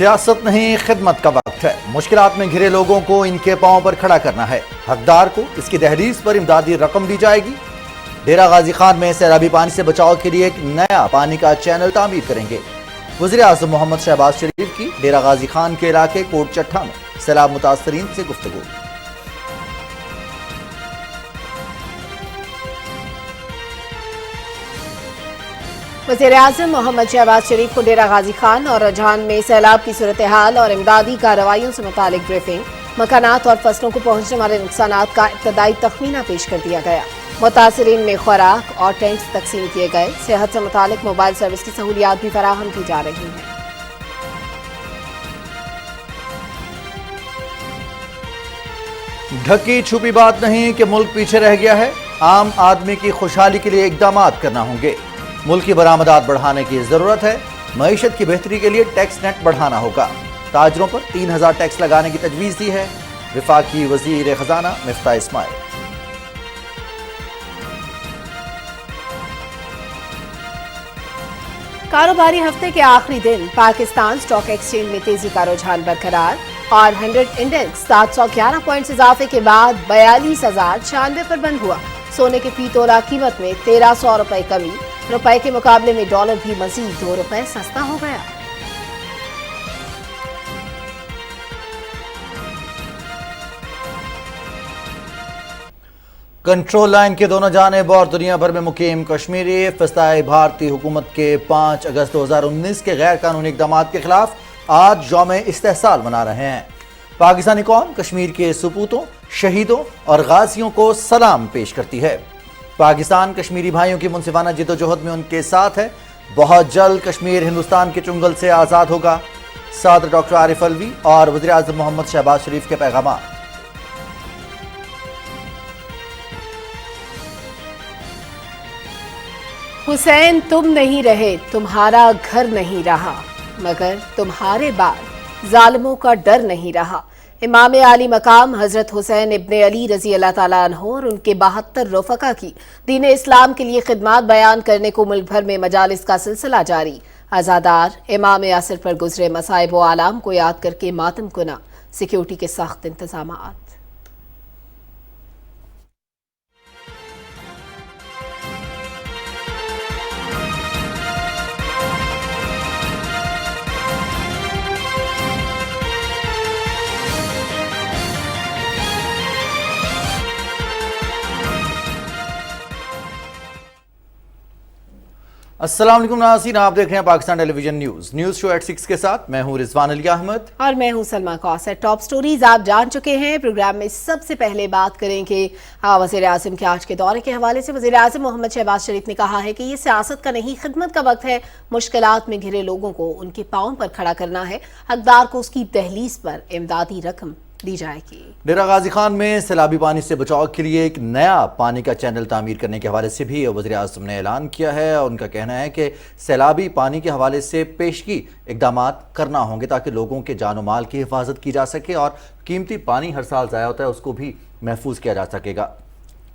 सियासत नहीं खिदमत का वक्त है। मुश्किलात में घिरे लोगों को इनके पांव पर खड़ा करना है। हकदार को इसकी दहलीज पर इमदादी रकम दी जाएगी। डेरा गाजी खान में सैलाबी पानी से बचाव के लिए एक नया पानी का चैनल तामीर करेंगे। वज़ीर आज़म मोहम्मद शहबाज शरीफ की डेरा गाजी खान के इलाके कोट चट्टा में सैलाब मुतासरीन से गुफ्तगू। वज़ीर आज़म मोहम्मद शहबाज शरीफ को डेरा गाजी खान और रजहान में सैलाब की सूरत हाल और इमदादी कार्रवाइयों से मुतालिक ब्रीफिंग, मकानात और फसलों को पहुंचने वाले नुकसानात का इब्तदाई तखमीना पेश कर दिया गया। मुतासिरीन में खुराक और टेंट्स तकसीम किए गए। सेहत से मुतालिक मोबाइल सर्विस की सहूलियात भी फराहम की जा रही हैं। ढकी छुपी बात नहीं कि मुल्क पीछे रह गया है। आम आदमी की खुशहाली के लिए इकदाम करना होंगे। मुल्क की बरामदात बढ़ाने की जरूरत है। मईशत की बेहतरी के लिए टैक्स नेट बढ़ाना होगा। ताजरों पर 3000 टैक्स लगाने की तजवीज़ दी है। वफाकी वजीर खजाना मिफ्ताह इस्माइल। कारोबारी हफ्ते के आखिरी दिन पाकिस्तान स्टॉक एक्सचेंज में तेजी का रुझान बरकरार और 100 इंडेक्स 711 पॉइंट इजाफे के बाद 42,096 पर बंद हुआ। सोने के फी तोला कीमत में 1300 रुपए कमी। रुपए के मुकाबले में डॉलर भी मजीद 2 रुपए सस्ता हो गया। कंट्रोल लाइन के दोनों जानिब और दुनिया भर में मुकीम कश्मीरी फसाई भारतीय हुकूमत के 5 अगस्त 2019 के गैर कानूनी इक़दाम के खिलाफ आज यौम इस्तेहसाल मना रहे हैं। पाकिस्तानी कौम कश्मीर के सपूतों, शहीदों और गाजियों को सलाम पेश करती है। पाकिस्तान कश्मीरी भाइयों की मुनसिफाना जिद्दोजहद में उनके साथ है। बहुत जल्द कश्मीर हिंदुस्तान के चुंगल से आज़ाद होगा। सदर डॉक्टर आरिफ अलवी और वज़ीर आज़म मोहम्मद शहबाज शरीफ के पैगाम। हुसैन तुम नहीं रहे, तुम्हारा घर नहीं रहा, मगर तुम्हारे बाद जालिमों का डर नहीं रहा। इमाम आली मकाम हजरत हुसैन इब्ने अली रजी अल्लाह ताला अन्हु और उनके 72 रफ़क़ा की दीन इस्लाम के लिए खिदमत बयान करने को मुल्क भर में मजालिस का सिलसिला जारी। अज़ादार इमाम यासिर पर गुजरे मसाइब व आलाम को याद करके मातम कुना। सिक्योरिटी के सख्त इंतजामात। अस्सलाम वालेकुम नाज़रीन, आप देख रहे हैं Pakistan television news show at 6 के साथ मैं हूं रिजवान अली अहमद और मैं हूं सलमा कौसर। टॉप स्टोरीज आप जान चुके हैं। प्रोग्राम में सबसे पहले बात करेंगे वज़ीर आज़म के आज के दौरे के हवाले से। वज़ीर आज़म मोहम्मद शहबाज शरीफ ने कहा है कि ये सियासत का नहीं खिदमत का वक्त है। मुश्किलात में घिरे लोगों को उनके पांव पर खड़ा करना है। हकदार को उसकी दहलीज पर इमदादी रकम दी जाएगी। डेरा गाजी खान में सैलाबी पानी से बचाव के लिए एक नया पानी का चैनल तामीर करने के हवाले से भी वज़ीर आज़म ने ऐलान किया है। उनका कहना है कि सैलाबी पानी के हवाले से पेशगी इक़दाम करना होंगे ताकि लोगों के जान माल की हिफाजत की जा सके और कीमती पानी हर साल ज़ाया होता है उसको भी महफूज किया जा सकेगा।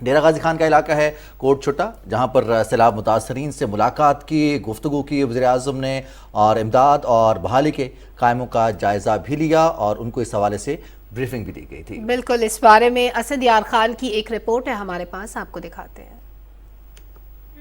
डेरा गाजी खान का इलाका है कोट चट्टा, जहाँ पर सैलाब मुतासरीन से मुलाकात की, गुफ्तगू की वज़ीर आज़म ने और इमदाद और बहाली के कायमों का जायज़ा भी लिया और उनको इस हवाले से ब्रीफिंग भी दी गई थी। बिल्कुल, इस बारे में असद यार खान की एक रिपोर्ट है हमारे पास, आपको दिखाते हैं।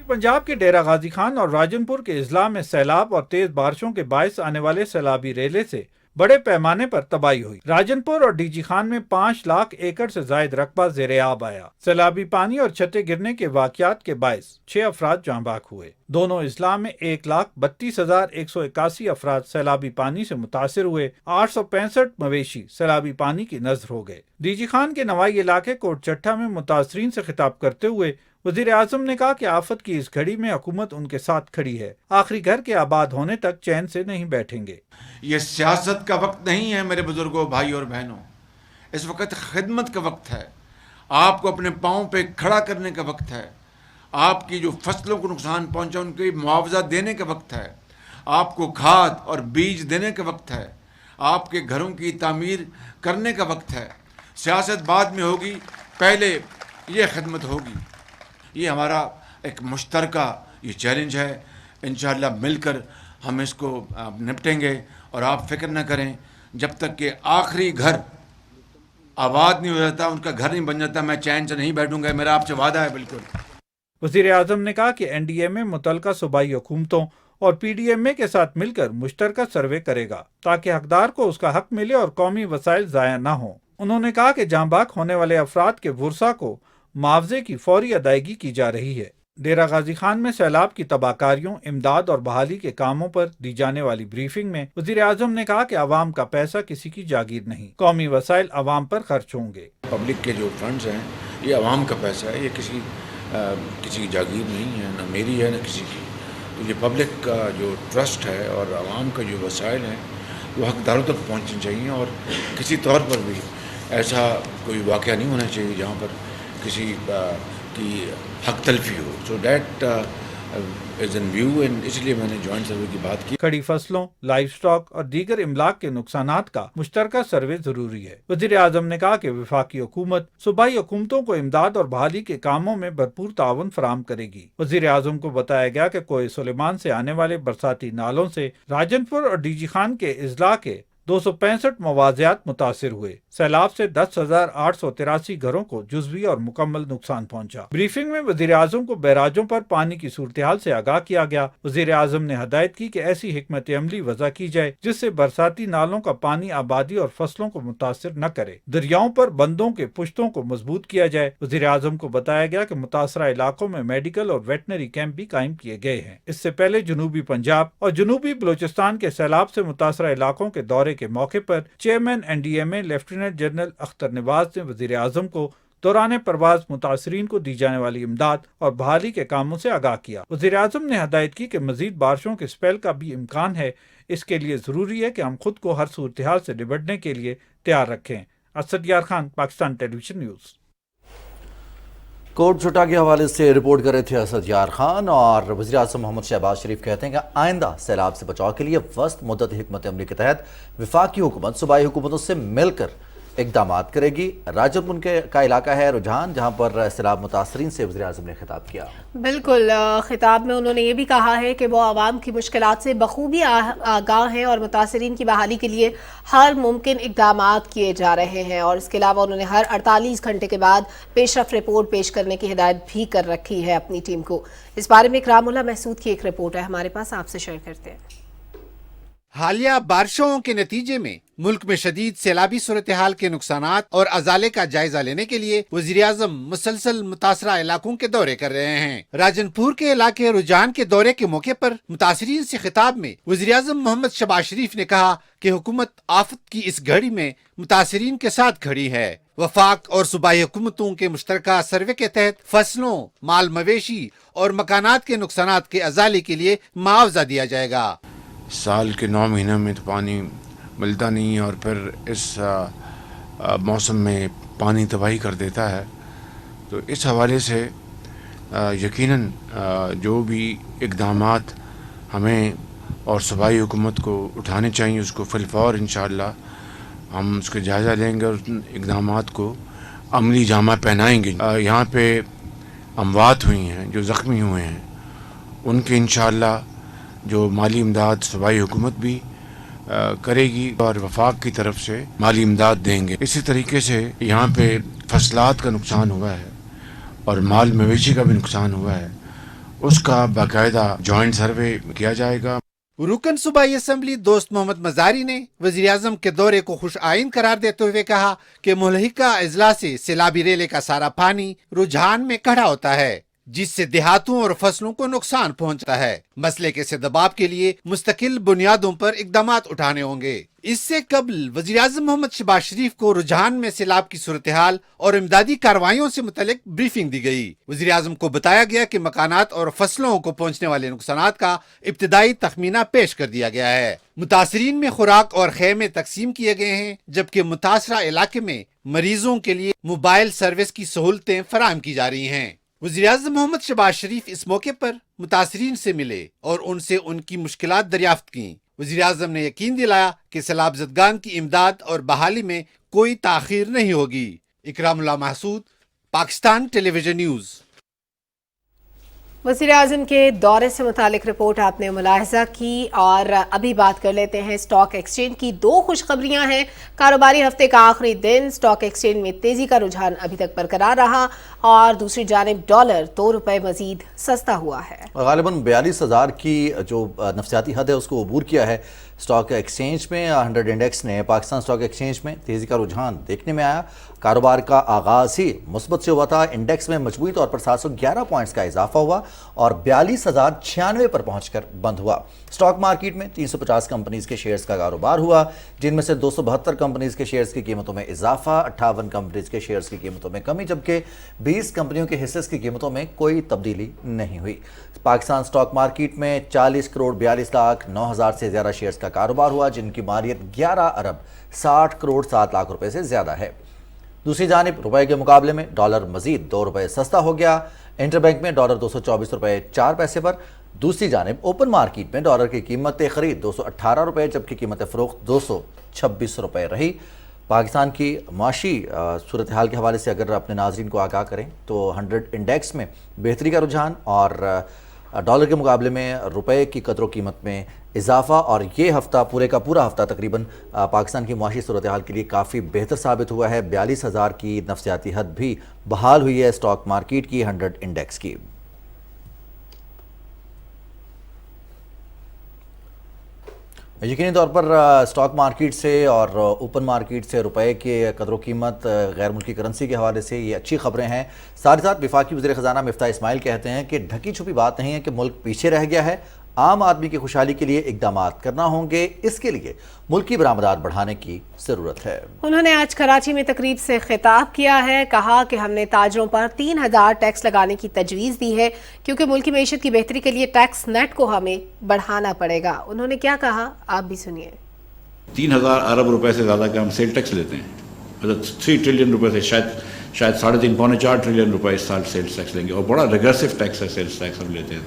पंजाब के डेरा गाजी खान और राजनपुर के अजला में सैलाब और तेज बारिशों के बायस आने वाले सैलाबी रेले से बड़े पैमाने पर तबाही हुई। राजनपुर और डीजी खान में 5 लाख एकड़ से जायद रकबा ज़ेर-ए-आब आया। सैलाबी पानी और छतें गिरने के वाक़यात के बायस 6 अफराद जाँ बाक हुए। दोनों इस्लाम में 1,32,181 अफराद सैलाबी पानी से मुतासिर हुए। 865 मवेशी सैलाबी पानी की नजर हो गए। डीजी खान के नवाई इलाके कोट चट्टा में मुतासरीन से खिताब करते हुए वज़ीर आज़म ने कहा कि आफत की इस घड़ी में हुकूमत उनके साथ खड़ी है। आखिरी घर के आबाद होने तक चैन से नहीं बैठेंगे। ये सियासत का वक्त नहीं है मेरे बुजुर्गों, भाई और बहनों। इस वक्त खिदमत का वक्त है। आपको अपने पाँव पे खड़ा करने का वक्त है। आपकी जो फसलों को नुकसान पहुंचा उनके मुआवजा देने का वक्त है। आपको खाद और बीज देने का वक्त है। आपके घरों की तामीर करने का वक्त है। सियासत बाद में होगी, पहले ये खिदमत होगी। ये हमारा एक मुश्तरका ये चैलेंज है। इंशाअल्लाह मिलकर हम इसको निपटेंगे اور آپ فکر نہ کریں، جب تک کہ آخری گھر آباد نہیں ہو جاتا، ان کا گھر نہیں بن جاتا، میں چین سے نہیں بیٹھوں گا، میرا آپ سے وعدہ ہے بالکل۔ وزیر اعظم نے کہا کہ این ڈی ایم اے متعلقہ صوبائی حکومتوں اور پی ڈی ایم اے کے ساتھ مل کر مشترکہ سروے کرے گا تاکہ حقدار کو اس کا حق ملے اور قومی وسائل ضائع نہ ہوں۔ انہوں نے کہا کہ جاں بحق ہونے والے افراد کے ورثاء کو معاوضے کی فوری ادائیگی کی جا رہی ہے۔ ڈیرہ غازی خان میں سیلاب کی تباہ کاریوں، امداد اور بحالی کے کاموں پر دی جانے والی بریفنگ میں وزیر اعظم نے کہا کہ عوام کا پیسہ کسی کی جاگیر نہیں، قومی وسائل عوام پر خرچ ہوں گے۔ پبلک کے جو فنڈز ہیں یہ عوام کا پیسہ ہے، یہ کسی کی جاگیر نہیں ہے، نہ میری ہے نہ کسی کی۔ تو یہ پبلک کا جو ٹرسٹ ہے اور عوام کا جو وسائل ہیں وہ حقداروں تک پہنچنے چاہیے، اور کسی طور پر بھی ایسا کوئی واقعہ نہیں ہونا چاہیے جہاں پر کسی کی حق تلفی ہو۔ So that is in view, and اس لیے میں نے جوائنٹ سروے کی بات کی۔ کھڑی فصلوں، لائف سٹاک اور دیگر املاک کے نقصانات کا مشترکہ سروے ضروری ہے۔ وزیر اعظم نے کہا کہ وفاقی حکومت صوبائی حکومتوں کو امداد اور بحالی کے کاموں میں بھرپور تعاون فراہم کرے گی۔ وزیر اعظم کو بتایا گیا کہ کوہ سلیمان سے آنے والے برساتی نالوں سے راجن پور اور ڈی جی خان کے اضلاع کے 265 مواضعات متاثر ہوئے۔ سیلاب سے 10,883 گھروں کو جزوی اور مکمل نقصان پہنچا۔ بریفنگ میں وزیر اعظم کو بیراجوں پر پانی کی صورتحال سے آگاہ کیا گیا۔ وزیر اعظم نے ہدایت کی کہ ایسی حکمت عملی وضع کی جائے جس سے برساتی نالوں کا پانی آبادی اور فصلوں کو متاثر نہ کرے۔ دریاؤں پر بندوں کے پشتوں کو مضبوط کیا جائے۔ وزیر اعظم کو بتایا گیا کہ متاثرہ علاقوں میں میڈیکل اور ویٹنری کیمپ بھی قائم کیے گئے ہیں۔ اس سے پہلے جنوبی پنجاب اور جنوبی بلوچستان کے سیلاب سے متاثرہ علاقوں کے دورے کے موقع پر chairman N D M A lieutenant general Akhtar Nawaz نے وزیر اعظم کو دوران پرواز متاثرین کو دی جانے والی امداد اور بحالی کے کاموں سے آگاہ کیا۔ وزیر اعظم نے ہدایت کی کہ مزید بارشوں کے اسپیل کا بھی امکان ہے، اس کے لیے ضروری ہے کہ ہم خود کو ہر صورتحال سے نمٹنے کے لیے تیار رکھیں۔ اسد یار خان، پاکستان ٹیلی ویژن نیوز۔ کوٹ چھٹا کے حوالے سے رپورٹ کر رہے تھے اسد یار خان، اور وزیر اعظم محمد شہباز شریف کہتے ہیں کہ آئندہ سیلاب سے بچاؤ کے لیے وسط مدت حکمت عملی کے تحت وفاقی حکومت صوبائی حکومتوں سے مل کر اقدامات کرے گی۔ راجن کا علاقہ ہے رجحان، جہاں پر سیلاب متاثرین سے وزیر اعظم نے خطاب کیا۔ بالکل، خطاب میں انہوں نے یہ بھی کہا ہے کہ وہ عوام کی مشکلات سے بخوبی آگاہ ہیں اور متاثرین کی بحالی کے لیے ہر ممکن اقدامات کیے جا رہے ہیں، اور اس کے علاوہ انہوں نے ہر 48 گھنٹے کے بعد پیش رفت رپورٹ پیش کرنے کی ہدایت بھی کر رکھی ہے اپنی ٹیم کو۔ اس بارے میں اکرام اللہ محسود کی ایک رپورٹ ہے ہمارے پاس، آپ سے شیئر کرتے ہیں۔ حالیہ بارشوں کے نتیجے میں ملک میں شدید سیلابی صورتحال کے نقصانات اور ازالے کا جائزہ لینے کے لیے وزیر اعظم مسلسل متاثرہ علاقوں کے دورے کر رہے ہیں۔ راجن پور کے علاقے رجحان کے دورے کے موقع پر متاثرین سے خطاب میں وزیر اعظم محمد شہباز شریف نے کہا کہ حکومت آفت کی اس گھڑی میں متاثرین کے ساتھ کھڑی ہے۔ وفاق اور صوبائی حکومتوں کے مشترکہ سروے کے تحت فصلوں، مال مویشی اور مکانات کے نقصانات کے ازالے کے لیے معاوضہ دیا جائے گا۔ سال کے 9 مہینوں میں تو پانی ملتا نہیں ہے، اور پھر اس موسم میں پانی تباہی کر دیتا ہے۔ تو اس حوالے سے یقیناً جو بھی اقدامات ہمیں اور صوبائی حکومت کو اٹھانے چاہیے اس کو فی الفور انشاءاللہ ہم اس کا جائزہ لیں گے اور ان اقدامات کو عملی جامہ پہنائیں گے۔ یہاں پہ اموات ہوئی ہیں، جو زخمی ہوئے ہیں، ان کے انشاءاللہ جو مالی امداد صوبائی حکومت بھی کرے گی اور وفاق کی طرف سے مالی امداد دیں گے۔ اسی طریقے سے یہاں پہ فصلات کا نقصان ہوا ہے اور مال مویشی کا بھی نقصان ہوا ہے، اس کا باقاعدہ جوائنٹ سروے کیا جائے گا۔ رکن صوبائی اسمبلی دوست محمد مزاری نے وزیر اعظم کے دورے کو خوش آئند قرار دیتے ہوئے کہا کہ ملحقہ اضلاع سے سیلابی ریلے کا سارا پانی رجحان میں کھڑا ہوتا ہے، جس سے دیہاتوں اور فصلوں کو نقصان پہنچتا ہے۔ مسئلے کے سدباب کے لیے مستقل بنیادوں پر اقدامات اٹھانے ہوں گے۔ اس سے قبل وزیر اعظم محمد شہباز شریف کو رجحان میں سیلاب کی صورتحال اور امدادی کارروائیوں سے متعلق بریفنگ دی گئی۔ وزیر اعظم کو بتایا گیا کہ مکانات اور فصلوں کو پہنچنے والے نقصانات کا ابتدائی تخمینہ پیش کر دیا گیا ہے۔ متاثرین میں خوراک اور خیمے تقسیم کیے گئے ہیں، جبکہ متاثرہ علاقے میں مریضوں کے لیے موبائل سروس کی سہولتیں فراہم کی جا رہی ہیں۔ وزیر اعظم محمد شہباز شریف اس موقع پر متاثرین سے ملے اور ان سے ان کی مشکلات دریافت کیں۔ وزیر اعظم نے یقین دلایا کہ سیلاب زدگان کی امداد اور بحالی میں کوئی تاخیر نہیں ہوگی۔ اکرام اللہ محسود، پاکستان ٹیلی ویژن نیوز۔ वज़ीर-ए-आज़म के दौरे से मुतालिक रिपोर्ट आपने मुलाहिजा की और अभी बात कर लेते हैं स्टॉक एक्सचेंज की। दो खुशखबरियां हैं। कारोबारी हफ्ते का आखिरी दिन स्टॉक एक्सचेंज में तेजी का रुझान अभी तक बरकरार रहा और दूसरी जानिब डॉलर ₹2 मजीद सस्ता हुआ है। गालिबन 42,000 की जो नफसियाती हद है उसको अबूर किया है स्टॉक एक्सचेंज में। 100 इंडेक्स ने पाकिस्तान स्टॉक एक्सचेंज में तेज़ी का रुझान देखने में आया। कारोबार का आगाज़ ही मुस्बत से हुआ था। इंडेक्स में मजमूई तौर पर 711 पॉइंट्स का इजाफा हुआ और 42,096 पर पहुंचकर बंद हुआ। स्टॉक मार्केट में 350 कंपनीज के शेयर्स का कारोबार हुआ, जिनमें से 272 कंपनीज के शेयर्स की कीमतों में इजाफा, 58 कंपनीज के शेयर्स की कीमतों में कमी, जबकि 20 कंपनियों के हिस्से की कीमतों में कोई तब्दीली नहीं हुई। पाकिस्तान स्टॉक मार्केट में 40 करोड़ 42 लाख 9 हज़ार से ज़्यादा शेयर्स का कारोबार हुआ, जिनकी मालियत 11 अरब 60 करोड़ 7 लाख रुपए से ज़्यादा है। दूसरी जानिब रुपए के मुकाबले में डॉलर मजीद ₹2 सस्ता हो गया। इंटरबैंक में डॉलर ₹224.04 पर। दूसरी जानिब ओपन मार्केट में डॉलर की कीमत खरीद ₹218, जबकि कीमत फ़रोख्त ₹226 रही। पाकिस्तान की माशी सूरत हाल के हवाले से अगर अपने नाज़रीन को आगाह करें तो 100 इंडेक्स में बेहतरी का रुझान और डॉलर के मुकाबले में रुपए की कदर कीमत में इजाफा, और ये हफ्ता पूरे का पूरा हफ्ता तकरीबन पाकिस्तान की मुआशी सूरत हाल के लिए काफ़ी बेहतर साबित हुआ है। 42,000 की नफसियाती हद भी बहाल हुई है स्टॉक मार्केट की 100 इंडेक्स की। यकीनी तौर पर स्टॉक मार्केट से और ओपन मार्केट से रुपए के कदर कीमत गैर मुल्की करेंसी के हवाले से ये अच्छी खबरें हैं। साथ ही साथ वफाकी वज़ीर ख़ज़ाना मिफ्ता इस्माइल कहते हैं कि ढकी छुपी बात नहीं है कि मुल्क पीछे रह गया है। आम आदमी की खुशहाली के लिए इक़दामात करना होंगे, इसके लिए मुल्की बरामदात बढ़ाने की ज़रूरत है। उन्होंने आज कराची में तकरीब से खिताब किया है। कहा कि हमने ताजरों पर 3,000 टैक्स लगाने की तजवीज़ दी है, क्योंकि मुल्की मईशत की बेहतरी के लिए टैक्स नेट को हमें बढ़ाना पड़ेगा। उन्होंने क्या कहा, आप भी सुनिए। 3,000 अरब रुपए से ज़्यादा का हम सेल टैक्स लेते हैं, मतलब 3 ट्रिलियन रुपए से शायद 3.5 पौने 4 ट्रिलियन रुपए इस साल सेल्स टैक्स लेंगे, और बड़ा रिग्रेसिव टैक्स है सेल्स टैक्स हम लेते हैं।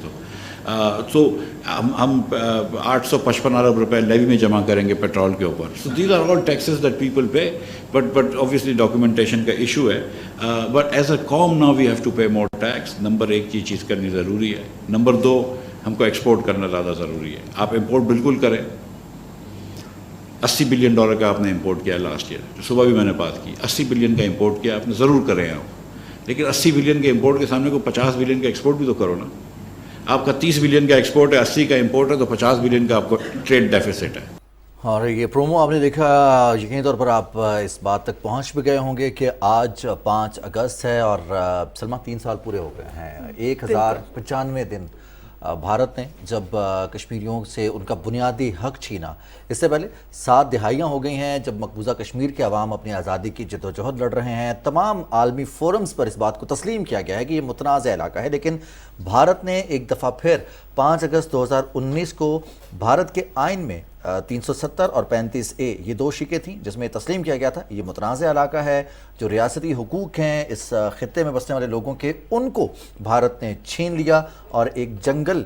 तो हम 855 अरब रुपए लेवी में जमा करेंगे पेट्रोल के ऊपर। So these are all taxes that people pay, but obviously documentation का इशू है। बट एज अ कॉम now we have to pay more tax. Number 1 ये चीज़ करनी ज़रूरी है। नंबर 2 हमको एक्सपोर्ट करना ज़्यादा ज़रूरी है। आप इम्पोर्ट बिल्कुल करें। $80 बिलियन का आपने इंपोर्ट किया लास्ट ईयर, सुबह भी मैंने बात की। 80 बिलियन का इंपोर्ट किया आपने, ज़रूर करें आप, लेकिन 80 बिलियन के इंपोर्ट के सामने को 50 बिलियन का एक्सपोर्ट भी तो करो ना। आपका 30 बिलियन का एक्सपोर्ट है, 80 का इंपोर्ट है, तो 50 बिलियन का आपको ट्रेड डेफिसिट है। और ये प्रोमो आपने देखा, यकीनी तौर पर आप इस बात तक पहुंच भी गए होंगे कि आज 5 अगस्त है और सलमा 3 साल पूरे हो गए हैं। 1095 दिन भारत ने जब कश्मीरियों से उनका बुनियादी हक छीना। इससे पहले 7 दिहाइयाँ हो गई हैं जब मकबूजा कश्मीर के अवाम अपनी आज़ादी की जद्दोजहद लड़ रहे हैं। तमाम आलमी फोरम्स पर इस बात को तस्लीम किया गया है कि ये मुतनाज़ इलाका है, लेकिन भारत ने एक दफ़ा फिर 5 अगस्त 2019 को भारत के आइन में 370 और 35A ये 2 शिकें थीं, जिसमें तस्लीम किया गया था ये मुतनाज़ इलाका है। जो रियासती हुकूक हैं इस खित्ते में बसने वाले लोगों के, उनको भारत ने छीन लिया और एक जंगल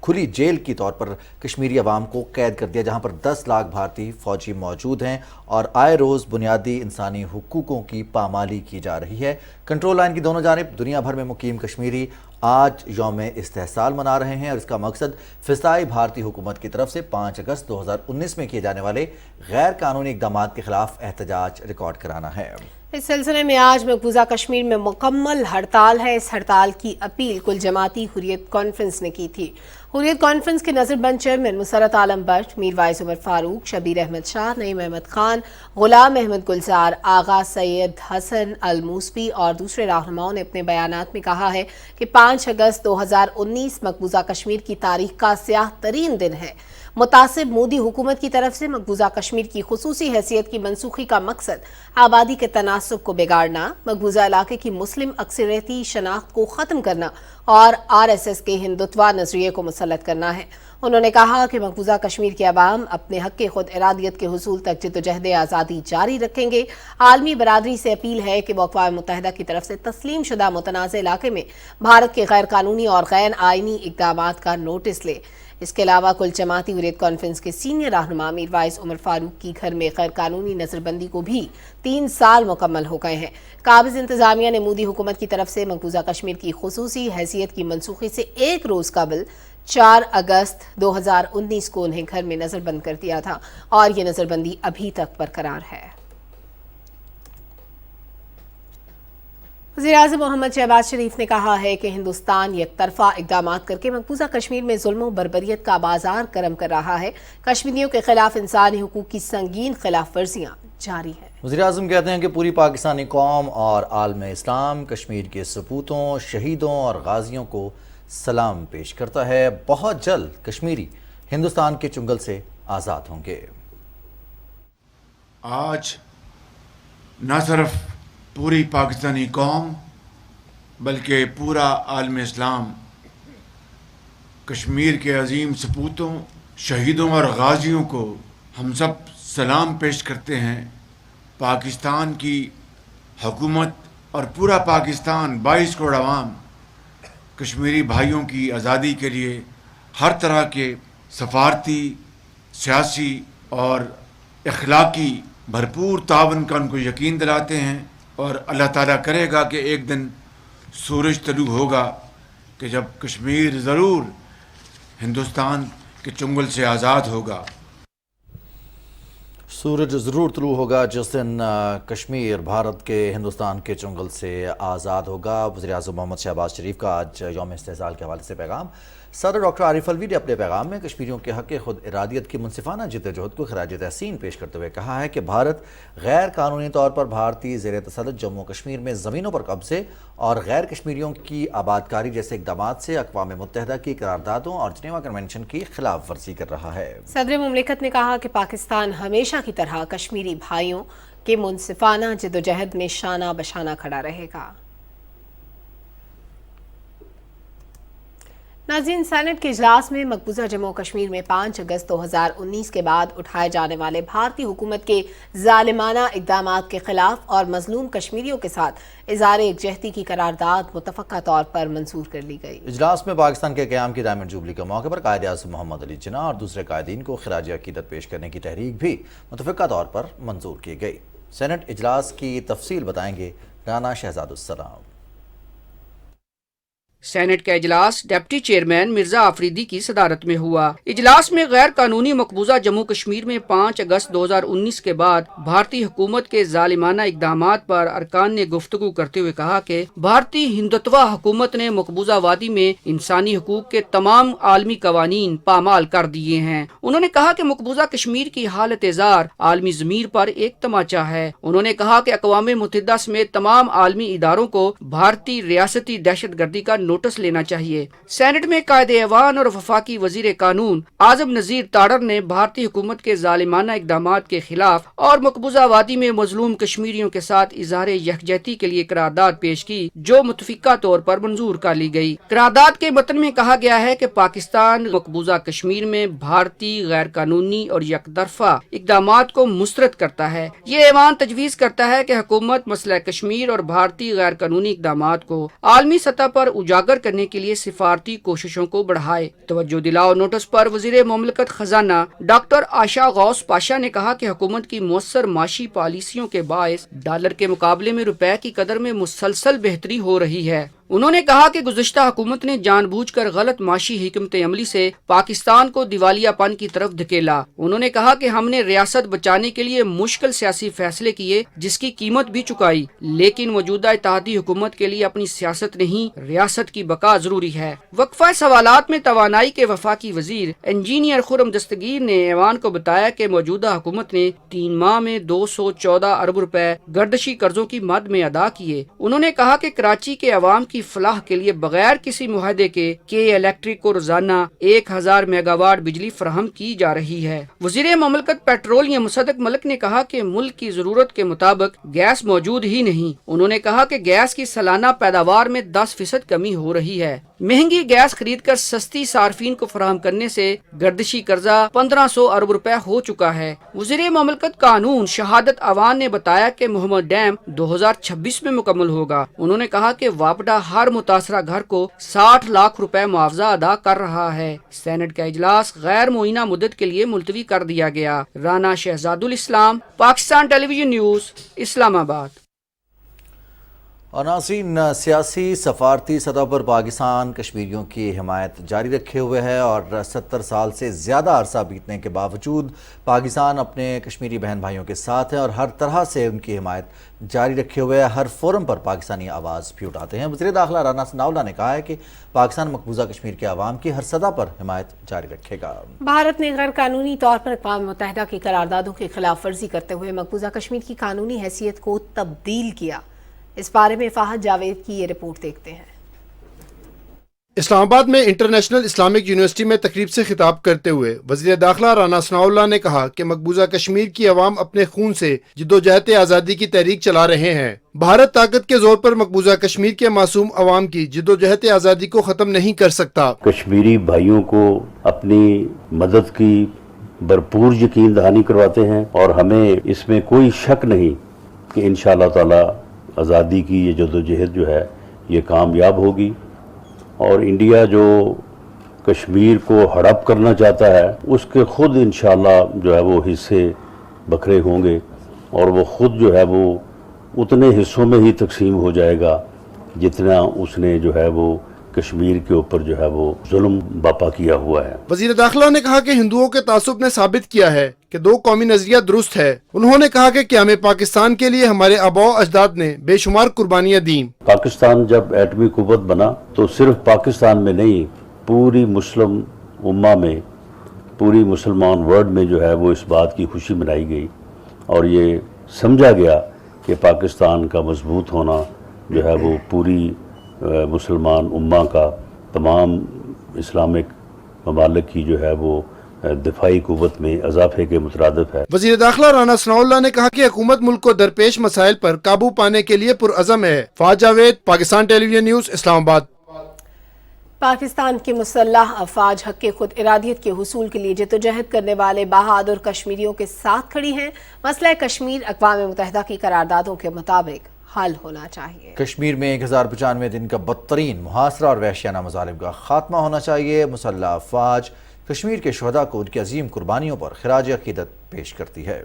खुली जेल की तौर पर कश्मीरी अवाम को कैद कर दिया, जहाँ पर 10 लाख भारतीय फ़ौजी मौजूद हैं और आए रोज़ बुनियादी इंसानी हुकूकों की पामाली की जा रही है। कंट्रोल लाइन की दोनों जानिब दुनिया भर में मुकीम कश्मीरी आज यौम इस्तेहसाल मना रहे हैं और इसका मकसद फ़िज़ाई भारतीय हुकूमत की तरफ से 5 अगस्त 2019 में किए जाने वाले गैर कानूनी इक़दामात के खिलाफ एहतजाज रिकॉर्ड कराना है। इस सिलसिले में आज मकबूजा कश्मीर में मुकम्मल हड़ताल है। इस हड़ताल की अपील कुल जमाती हुर्रियत कॉन्फ्रेंस ने की थी। हुर्रियत कॉन्फ्रेंस के नज़रबंद चेयरमैन मुसरत आलम बट, मीर वाइस उमर फारूक, शबीर अहमद शाह, नईम अहमद खान, गुलाम अहमद गुलजार, आगा सैयद हसन अल मूसवी और दूसरे रहनुमाओं ने अपने बयानात में कहा है कि 5 अगस्त 2019 मकबूजा कश्मीर की तारीख का स्याह तरीन दिन है। मुतासिब मोदी हुकूमत की तरफ से मकबूजा कश्मीर की खुसूसी हैसियत की मनसूखी का मकसद आबादी के तनासुब को बिगाड़ना, मकबूजा इलाके की मुस्लिम अक्सरियती शनाख्त को ख़त्म करना और RSS के हिंदुत्वा नजरिए को मुसल्लत करना है। उन्होंने कहा कि मकबूजा कश्मीर के अवाम अपने हक के खुद इरादियत के हुसूल तक जिद्दोजहद आज़ादी जारी रखेंगे। आलमी बरादरी से अपील है कि वो अक़वाम मुत्तहिदा की तरफ से तस्लीम शुदा मुतनाज़ इलाके में भारत के गैर कानूनी और गैर आइनी इक़दामात का नोटिस ले। اس کے علاوہ کل جماعتی حریت کانفرنس کے سینئر رہنما میر وائس عمر فاروق کی گھر میں غیر قانونی نظر بندی کو بھی 3 سال مکمل ہو گئے ہیں۔ قابض انتظامیہ نے مودی حکومت کی طرف سے مقبوضہ کشمیر کی خصوصی حیثیت کی منسوخی سے 1 روز قبل 4 اگست 2019 کو انہیں گھر میں نظر بند کر دیا تھا اور یہ نظر بندی ابھی تک برقرار ہے۔ وزیراعظم محمد شہباز شریف نے کہا ہے کہ ہندوستان یک طرفہ اقدامات کر کے مقبوضہ کشمیر میں ظلم و بربریت کا بازار گرم کر رہا ہے۔ کشمیریوں کے خلاف انسانی حقوق کی سنگین خلاف ورزیاں جاری ہیں۔ وزیراعظم کہتے ہیں کہ پوری پاکستانی قوم اور عالم اسلام کشمیر کے سپوتوں، شہیدوں اور غازیوں کو سلام پیش کرتا ہے۔ بہت جلد کشمیری ہندوستان کے چنگل سے آزاد ہوں گے۔ آج نہ صرف پوری پاکستانی قوم بلکہ پورا عالم اسلام کشمیر کے عظیم سپوتوں، شہیدوں اور غازیوں کو ہم سب سلام پیش کرتے ہیں۔ پاکستان کی حکومت اور پورا پاکستان 22 کروڑ عوام کشمیری بھائیوں کی آزادی کے لیے ہر طرح کے سفارتی، سیاسی اور اخلاقی بھرپور تعاون کا ان کو یقین دلاتے ہیں، اور اللہ تعالیٰ کرے گا کہ ایک دن سورج طلوع ہوگا کہ جب کشمیر ضرور ہندوستان کے چنگل سے آزاد ہوگا۔ سورج ضرور طلوع ہوگا جس دن کشمیر بھارت کے ہندوستان کے چنگل سے آزاد ہوگا۔ وزیراعظم محمد شہباز شریف کا آج یوم استحصال کے حوالے سے پیغام۔ صدر ڈاکٹر عارف الوی نے اپنے پیغام میں کشمیریوں کے حق خود ارادیت کی منصفانہ جدوجہد کو خراج تحسین پیش کرتے ہوئے کہا ہے کہ بھارت غیر قانونی طور پر بھارتی زیر تسلط جموں کشمیر میں زمینوں پر قبضے اور غیر کشمیریوں کی آبادکاری جیسے اقدامات سے اقوام متحدہ کی قراردادوں اور جنیوا کنونشن کی خلاف ورزی کر رہا ہے۔ صدر مملکت نے کہا کہ پاکستان ہمیشہ کی طرح کشمیری بھائیوں کے منصفانہ جدوجہد میں شانہ بشانہ کھڑا رہے گا۔ ناظرین، سینٹ کے اجلاس میں مقبوضہ جموں کشمیر میں 5 اگست 2019 کے بعد اٹھائے جانے والے بھارتی حکومت کے ظالمانہ اقدامات کے خلاف اور مظلوم کشمیریوں کے ساتھ اظہار یکجہتی کی قرارداد متفقہ طور پر منظور کر لی گئی۔ اجلاس میں پاکستان کے قیام کی ڈائمنڈ جوبلی کے موقع پر قائد اعظم محمد علی جناح اور دوسرے قائدین کو خراج عقیدت پیش کرنے کی تحریک بھی متفقہ طور پر منظور کی گئی۔ سینٹ اجلاس کی تفصیل بتائیں گے رانا شہزاد السلام۔ سینٹ کا اجلاس ڈپٹی چیئرمین مرزا آفریدی کی صدارت میں ہوا۔ اجلاس میں غیر قانونی مقبوضہ جموں کشمیر میں 5 اگست 2019 کے بعد بھارتی حکومت کے ظالمانہ اقدامات پر ارکان نے گفتگو کرتے ہوئے کہا کہ بھارتی ہندوتوا حکومت نے مقبوضہ وادی میں انسانی حقوق کے تمام عالمی قوانین پامال کر دیے ہیں۔ انہوں نے کہا کہ مقبوضہ کشمیر کی حالت زار عالمی ضمیر پر ایک تماچا ہے۔ انہوں نے کہا کہ اقوام متحدہ سمیت تمام عالمی اداروں کو بھارتی ریاستی دہشت گردی کا نوٹس لینا چاہیے۔ سینٹ میں قائد ایوان اور وفاقی وزیر قانون اعظم نذیر تاڑر نے بھارتی حکومت کے ظالمانہ اقدامات کے خلاف اور مقبوضہ وادی میں مظلوم کشمیریوں کے ساتھ اظہار یکجہتی کے لیے قرارداد پیش کی جو متفقہ طور پر منظور کر لی گئی۔ قرارداد کے متن میں کہا گیا ہے کہ پاکستان مقبوضہ کشمیر میں بھارتی غیر قانونی اور یک طرفہ اقدامات کو مسترد کرتا ہے۔ یہ ایوان تجویز کرتا ہے کہ حکومت مسئلہ کشمیر اور بھارتی غیر قانونی اقدامات کو عالمی سطح پر اجاگر کرنے کے لیے سفارتی کوششوں کو بڑھائے۔ توجہ دلاؤ نوٹس پر وزیر مملکت خزانہ ڈاکٹر عائشہ غوث پاشا نے کہا کہ حکومت کی مؤثر معاشی پالیسیوں کے باعث ڈالر کے مقابلے میں روپے کی قدر میں مسلسل بہتری ہو رہی ہے۔ انہوں نے کہا کہ گزشتہ حکومت نے جان بوجھ کر غلط معاشی حکمت عملی سے پاکستان کو دیوالیہ پن کی طرف دھکیلا۔ انہوں نے کہا کہ ہم نے ریاست بچانے کے لیے مشکل سیاسی فیصلے کیے جس کی قیمت بھی چکائی، لیکن موجودہ اتحادی حکومت کے لیے اپنی سیاست نہیں ریاست کی بقا ضروری ہے۔ وقفہ سوالات میں توانائی کے وفاقی وزیر انجینئر خرم دستگیر نے ایوان کو بتایا کہ موجودہ حکومت نے 3 ماہ میں 214 ارب روپے گردشی قرضوں کی مد میں ادا کیے۔ انہوں نے کہا کہ کراچی کے عوام کی فلاح کے لیے بغیر کسی معاہدے کے الیکٹرک کو روزانہ 1000 میگا واٹ بجلی فراہم کی جا رہی ہے۔ وزیر مملکت پیٹرولیم مصدق ملک نے کہا کہ ملک کی ضرورت کے مطابق گیس موجود ہی نہیں۔ انہوں نے کہا کہ گیس کی سالانہ پیداوار میں 10% کمی ہو رہی ہے۔ महंगी गैस खरीद कर सस्ती सार्फिन को फराहम करने से गर्दिशी कर्जा 1500 अरब रुपए हो चुका है। वज़ीर ममलकत कानून शहादत अवान ने बताया कि मोहम्मद डैम 2026 में मुकम्मल होगा। उन्होंने कहा कि वापडा हर मुतासरा घर को 60 लाख रुपए मुआवजा अदा कर रहा है। सेनेट का इजलास गैर मुइना मुद्दत के लिए मुलतवी कर दिया गया। राना शहजादुल इस्लाम, पाकिस्तान टेलीविजन न्यूज़, इस्लामाबाद। और नाज़रीन, सियासी सफारती सतह पर पाकिस्तान कश्मीरियों की हिमायत जारी रखे हुए है और 70 साल से ज़्यादा अरसा बीतने के बावजूद पाकिस्तान अपने कश्मीरी बहन भाइयों के साथ है और हर तरह से उनकी हिमायत जारी रखे हुए है। हर फोरम पर पाकिस्तानी आवाज़ भी उठाते हैं। वज़ीर दाखिला राना सनाउल्लाह ने कहा है कि पाकिस्तान मकबूजा कश्मीर के अवाम की हर सतह पर हिमायत जारी रखेगा। भारत ने गैर कानूनी तौर पर अक़वाम मुत्तहिदा की करारदादों की खिलाफ वर्जी करते हुए मकबूजा कश्मीर की कानूनी हैसियत को तब्दील किया। इस बारे में फ़ाहद जावेद की ये रिपोर्ट देखते हैं। इस्लामाबाद में इंटरनेशनल इस्लामिक यूनिवर्सिटी में तकरीब से खिताब करते हुए वज़ीर दाखिला राना सनाउल्लाह ने कहा कि मकबूजा कश्मीर की अवाम अपने खून से जिद्दोजहद आज़ादी की तहरीक चला रहे हैं। भारत ताकत के जोर पर मकबूजा कश्मीर के मासूम अवाम की जिद्दोजहद आज़ादी को ख़त्म नहीं कर सकता। कश्मीरी भाइयों को अपनी मदद की भरपूर यकीन दहानी करवाते हैं और हमें इसमें कोई शक नहीं कि इंशाअल्लाह ताला आज़ादी की ये जद्दोजहद जो है ये कामयाब होगी और इंडिया जो कश्मीर को हड़प करना चाहता है उसके खुद इंशाअल्लाह जो है वो हिस्से बखरे होंगे और वो खुद जो है वो उतने हिस्सों में ही तकसीम हो जाएगा जितना उसने जो है वो कश्मीर के ऊपर जो है वो जुल्म बापा किया हुआ है। वज़ीर दाखिला ने कहा कि हिंदुओं के तासुब ने साबित किया है कि दो कौमी नजरिया दुरुस्त है। उन्होंने कहा कि क़याम पाकिस्तान के लिए हमारे आबा अजदाद ने बेशुमार कुर्बानियाँ दी। पाकिस्तान जब एटमी कुव्वत बना तो सिर्फ पाकिस्तान में नहीं पूरी मुस्लिम उम्मा में, पूरी मुसलमान वर्ल्ड में जो है वो इस बात की खुशी मनाई गई और ये समझा गया कि पाकिस्तान का मजबूत होना जो है वो पूरी मुसलमान उम्मा का, तमाम इस्लामिक ममालिक की जो है वो दिफाई कुव्वत में इजाफे के मुतरादिफ है। वज़ीर दाखिला राना सनाउल्लाह ने कहा कि हुकूमत मुल्क को दरपेश मसाइल पर काबू पाने के लिए पुरअज़म है। Fahad Javed, Pakistan television news, Islamabad. पाकिस्तान की मुसल्लह अफवाज हक़ खुद इरादियत के हुसूल के लिए जद्दोजहद करने वाले बहादुर कश्मीरियों के साथ खड़ी हैं। मसला कश्मीर अक़वाम मुत्तहिदा की करारदादों के मुताबिक हल होना चाहिए। कश्मीर में 1095 दिन का बदतरीन मुहासरा और वहशियाना मज़ालिम का खात्मा होना चाहिए। मुसल्लह अफवाज कश्मीर के शहदा को उनकी अजीम कुर्बानियों पर खिराज अक़ीदत पेश करती है।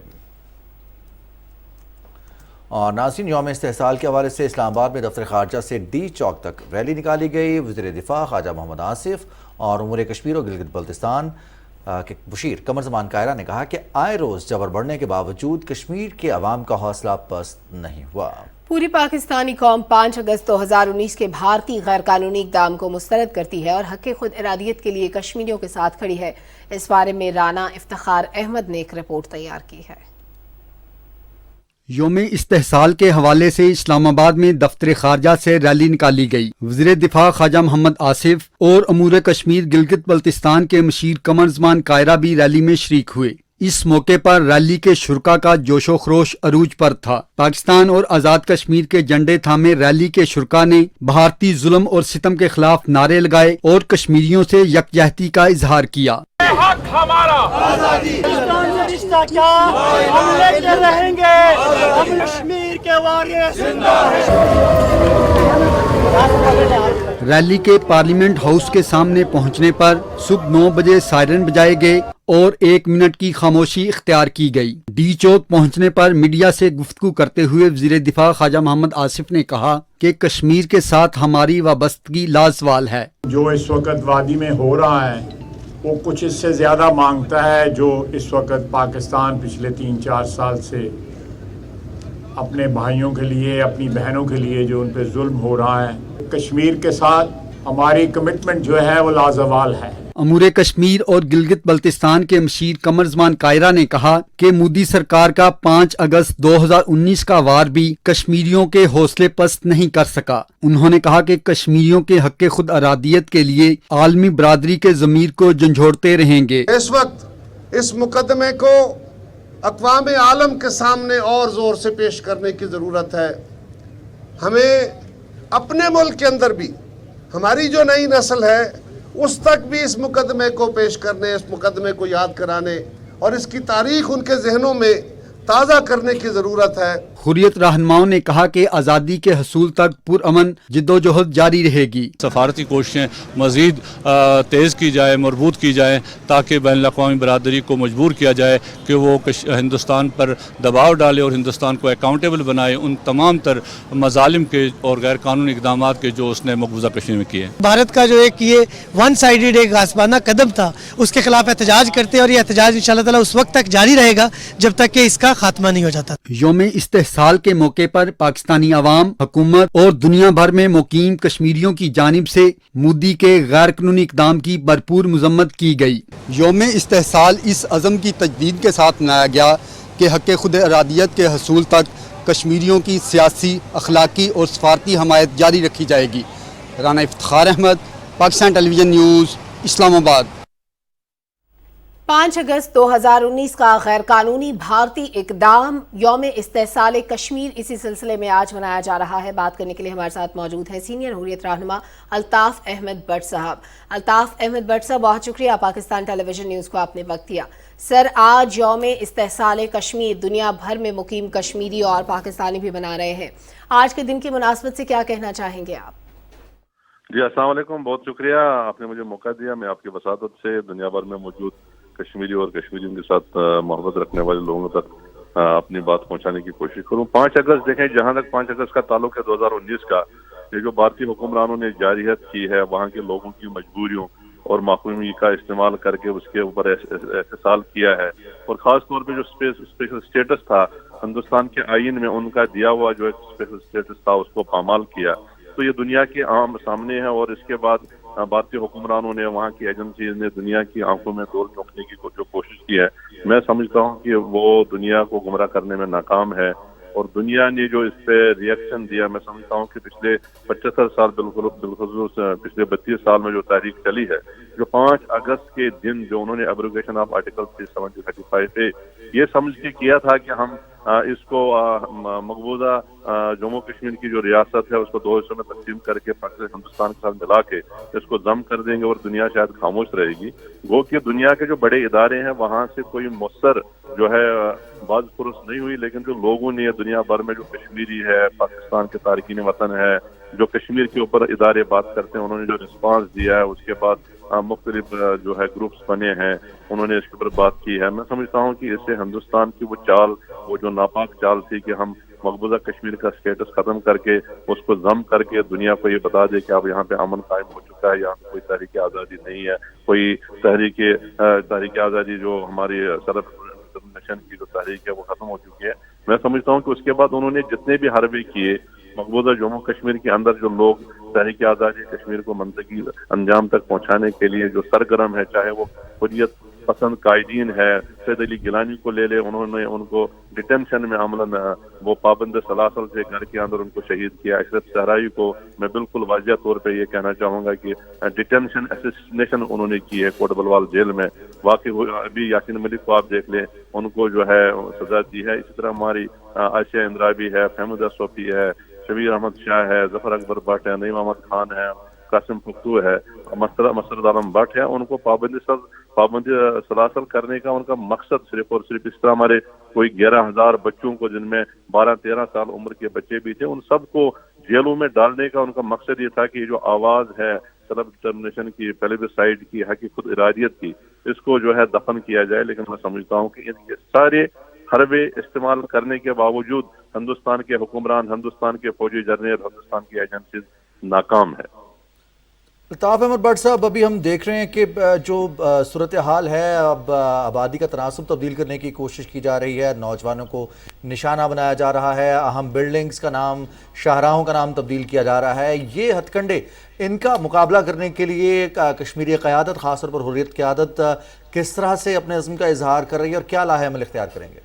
और नाज़रीन, यौम इस्तेहसाल के हवाले से इस्लामाबाद में दफ्तर खारजा से डी चौक तक रैली निकाली गई। वज़ीर दिफा ख्वाजा मोहम्मद आसिफ और उमूर कश्मीर और गिलगित बल्तिस्तान के मुशीर कमर ज़मान कायरा ने कहा कि आए रोज़ जबर बढ़ने के बावजूद कश्मीर के अवाम का हौसला पस्त नहीं हुआ। पूरी पाकिस्तानी कौम 5 अगस्त 2019 के भारतीय गैर कानूनी इक़दाम को मुस्तरद करती है और हक़ खुद इरादियत के लिए कश्मीरियों के साथ खड़ी है। इस बारे में राना इफ्तिखार अहमद ने एक रिपोर्ट तैयार की है। यौम इस्तेहसाल के हवाले से इस्लामाबाद में दफ्तर खारजा से रैली निकाली गई। वज़ीर दिफा ख्वाजा मोहम्मद आसिफ और अमूर कश्मीर गिलगित बल्तिस्तान के मुशीर कमर ज़मान कायरा भी रैली में शरीक हुए। इस मौके पर रैली के शुरका का जोशो खरोश अरूज पर था। पाकिस्तान और आज़ाद कश्मीर के झंडे थामे रैली के शुरका ने भारतीय जुल्म और सितम के खिलाफ नारे लगाए और कश्मीरियों से यकजहती का इजहार किया। हक हमारा, आजादी क्या हम लेके रहेंगे, हम कश्मीर के वारिस जिंदा हैं। रैली के पार्लियामेंट हाउस के सामने पहुंचने पर सुबह 9 बजे सायरन बजाए गए और 1 मिनट की खामोशी इख्तियार की गई। डी चौक पहुंचने पर मीडिया से गुफ्तगू करते हुए वज़ीर दिफा ख्वाजा मोहम्मद आसिफ ने कहा कि कश्मीर के साथ हमारी वाबस्तगी लाजवाल है। जो इस वक्त वादी में हो रहा है वो कुछ इससे ज़्यादा मांगता है जो इस वक्त पाकिस्तान पिछले 3-4 साल से अपने भाइयों के लिए, अपनी बहनों के लिए जो उन पर जुल्म हो रहा है। कश्मीर के साथ हमारी कमिटमेंट जो है वो लाजवाल है। अमूर कश्मीर और गिलगित बल्तिस्तान के मुशीर कमर ज़मान कायरा ने कहा कि मोदी सरकार का 5 अगस्त 2019 का वार भी कश्मीरियों के हौसले पस्त नहीं कर सका। उन्होंने कहा कि कश्मीरियों के हक़ खुद अरादियत के लिए आलमी बरादरी के ज़मीर को झंझोड़ते रहेंगे। इस वक्त इस मुकदमे को अक़वाम आलम के सामने और ज़ोर से पेश करने की ज़रूरत है। हमें अपने मुल्क के अंदर भी हमारी जो नई नस्ल है उस तक भी इस मुकदमे को पेश करने, इस मुकदमे को याद कराने और इसकी तारीख उनके जहनों में ताज़ा करने की ज़रूरत है। हुर्रियत रहनुमाओं ने कहा कि आज़ादी के हसूल तक पुरअमन जिद्दोजहद जारी रहेगी। सफारती कोशिशें मज़ीद तेज़ की जाए, मरबूत की जाए, ताकि बैनुल-अक़वामी बरादरी को मजबूर किया जाए कि वो हिंदुस्तान पर दबाव डाले और हिंदुस्तान को अकाउंटेबल बनाए उन तमाम तर मजालिम के और गैर कानूनी इक़दामात के जो उसने मकबूजा कश्मीर में किए। भारत का जो एक ये वन साइडेड एक गासबाना कदम था, उसके खिलाफ एहतजाज करते हैं और ये एहतजाज इंशाअल्लाह ताला उस वक्त तक जारी रहेगा जब तक कि इसका खात्मा नहीं हो जाता। यौम इस्तेहसाल के मौके पर पाकिस्तानी अवाम, हुकूमत और दुनिया भर में मुकीम कश्मीरियों की जानिब से मोदी के गैर कानूनी इक़दाम की भरपूर मजम्मत की गई। यौम इस्तेहसाल इस अज़म की तजदीद के साथ मनाया गया कि हक़ खुद इरादियत के हसूल तक कश्मीरियों की सियासी, अखलाकी और सफारती हमायत जारी रखी जाएगी। Rana Iftikhar Ahmed, Pakistan television news, Islamabad. 5 अगस्त 2019 का गैर कानूनी भारतीय इकदाम यौम इस्तेहसाल कश्मीर इसी सिलसिले में आज मनाया जा रहा है। बात करने के लिए हमारे साथ मौजूद हैं सीनियर हुर्रियत रहनुमा अल्ताफ अहमद भट्ट साहब। अल्ताफ अहमद भट्ट साहब, बहुत शुक्रिया पाकिस्तान टेलीविजन न्यूज़ को आपने वक्त दिया। सर, आज यौम इस्तेहसाल कश्मीर दुनिया भर में मुकीम कश्मीरी और पाकिस्तानी भी मना रहे हैं। आज के दिन की मुनासबत से क्या कहना चाहेंगे आप? जी, अस्सलाम वालेकुम, बहुत शुक्रिया आपने मुझे मौका दिया। मैं आपकी वसादत से दुनिया भर में मौजूद कश्मीरी और कश्मीरियों के साथ मोहब्बत रखने वाले लोगों तक अपनी बात पहुंचाने की कोशिश करूं। 5 अगस्त देखें, जहां तक 5 अगस्त का ताल्लुक है 2019 का, ये जो भारतीय हुक्मरानों ने जारियत की है वहां के लोगों की मजबूरियों और माकूमी का इस्तेमाल करके उसके ऊपर एहसाल किया है, और ख़ास तौर पे जो स्पेशल स्टेटस था हिंदुस्तान के आइन में उनका दिया हुआ जो एक स्पेशल स्टेटस था उसको पामाल किया, तो ये दुनिया के आम सामने है। और इसके बाद भारतीय हुक्मरानों ने, वहाँ की एजेंसी ने दुनिया की आंखों में धूल झोंकने की जो कोशिश की है, मैं समझता हूँ कि वो दुनिया को गुमराह करने में नाकाम है। और दुनिया ने जो इस पे रिएक्शन दिया, मैं समझता हूँ कि पिछले 75 साल बिलखुसूस पिछले 32 साल में जो तारीख चली है, जो 5 अगस्त के दिन जो उन्होंने एब्रोगेशन ऑफ आर्टिकल 370-35 पे ये समझ के किया था कि हम इसको मकबूजा जम्मू कश्मीर की जो रियासत है उसको 2 हिस्सों में तकसीम करके पाकिस्तान हिंदुस्तान के साथ मिला के इसको जम कर देंगे और दुनिया शायद खामोश रहेगी। गो कि दुनिया के जो बड़े इदारे हैं वहाँ से कोई मुस्तर जो है बाज पुरुष नहीं हुई, लेकिन जो लोगों ने दुनिया भर में जो कश्मीरी है, पाकिस्तान के तारकीन वतन है, जो कश्मीर के ऊपर इदारे बात करते हैं, उन्होंने जो रिस्पांस दिया है, उसके बाद मुख्तलिफ जो है ग्रुप्स बने हैं, उन्होंने इसके ऊपर बात की है। मैं समझता हूँ कि इससे हिंदुस्तान की वो चाल, वो जो नापाक चाल थी कि हम मकबूजा कश्मीर का स्टेटस खत्म करके उसको जम करके दुनिया को ये बता दे कि अब यहाँ पे अमन कायम हो चुका है, यहाँ पे कोई तहरीक आज़ादी नहीं है, कोई तहरीक आज़ादी जो हमारी सरफ नेशन की जो तहरीक है वो खत्म हो चुकी है। मैं समझता हूँ कि उसके बाद उन्होंने जितने भी हरबे किए मकबूजा जम्मू कश्मीर के अंदर जो लोग तहरीक आज़ादी कश्मीर को मंतकी अंजाम तक पहुँचाने के लिए जो सरगर्म है, चाहे वो हुर्रियत पसंद कायदीन है, सैयद अली गिलानी को ले ले, उन्होंने उनको डिटेंशन में अमलन वो पाबंद सलासल से घर के अंदर उनको शहीद किया। इशरत सहराई को मैं बिल्कुल वाजिया तौर पे ये कहना चाहूँगा कि डिटेंशन असैसिनेशन उन्होंने की है कोट बलवाल जेल में। वाकई अभी यासीन मलिक को आप देख लें, उनको जो है सजा दी है। इसी तरह हमारी आसिया इंद्राबी है, फहमुदा सोफी है, शबीर अहमद शाह है, जफर अकबर भट्ट है, नईम अहमद खान है, कासिम फख्तू है, मसरद आलम भट्ट है, उनको पाबंदी सलासल करने का उनका मकसद सिर्फ और सिर्फ इस तरह हमारे कोई 11,000 बच्चों को, जिनमें 12-13 साल उम्र के बच्चे भी थे, उन सबको जेलों में डालने का उनका मकसद ये था कि ये जो आवाज़ है सेल्फ डिटर्मिनेशन की, प्लेबिसाइड की, हक खुद इरादियत की, इसको जो है दफन किया जाए। लेकिन मैं समझता हूँ कि इनके सारे हरबे इस्तेमाल करने के बावजूद हिंदुस्तान के हुक्मरान, हिंदुस्तान के फौजी जर्नल, हिंदुस्तान की एजेंसीज नाकाम है। अल्ताफ अहमद भट्ट साहब, अभी हम देख रहे हैं कि जो सूरत हाल है, अब आबादी का तनासब तब्दील करने की कोशिश की जा रही है, नौजवानों को निशाना बनाया जा रहा है, अहम बिल्डिंग्स का नाम, शाहराहों का नाम तब्दील किया जा रहा है। ये हथकंडे, इनका मुकाबला करने के लिए कश्मीरी क़यादत, ख़ासतौर पर हुर्रियत क़यादत किस तरह से अपने अज़्म का इजहार कर रही है और क्या लाहे अमल इख्तियार करेंगे?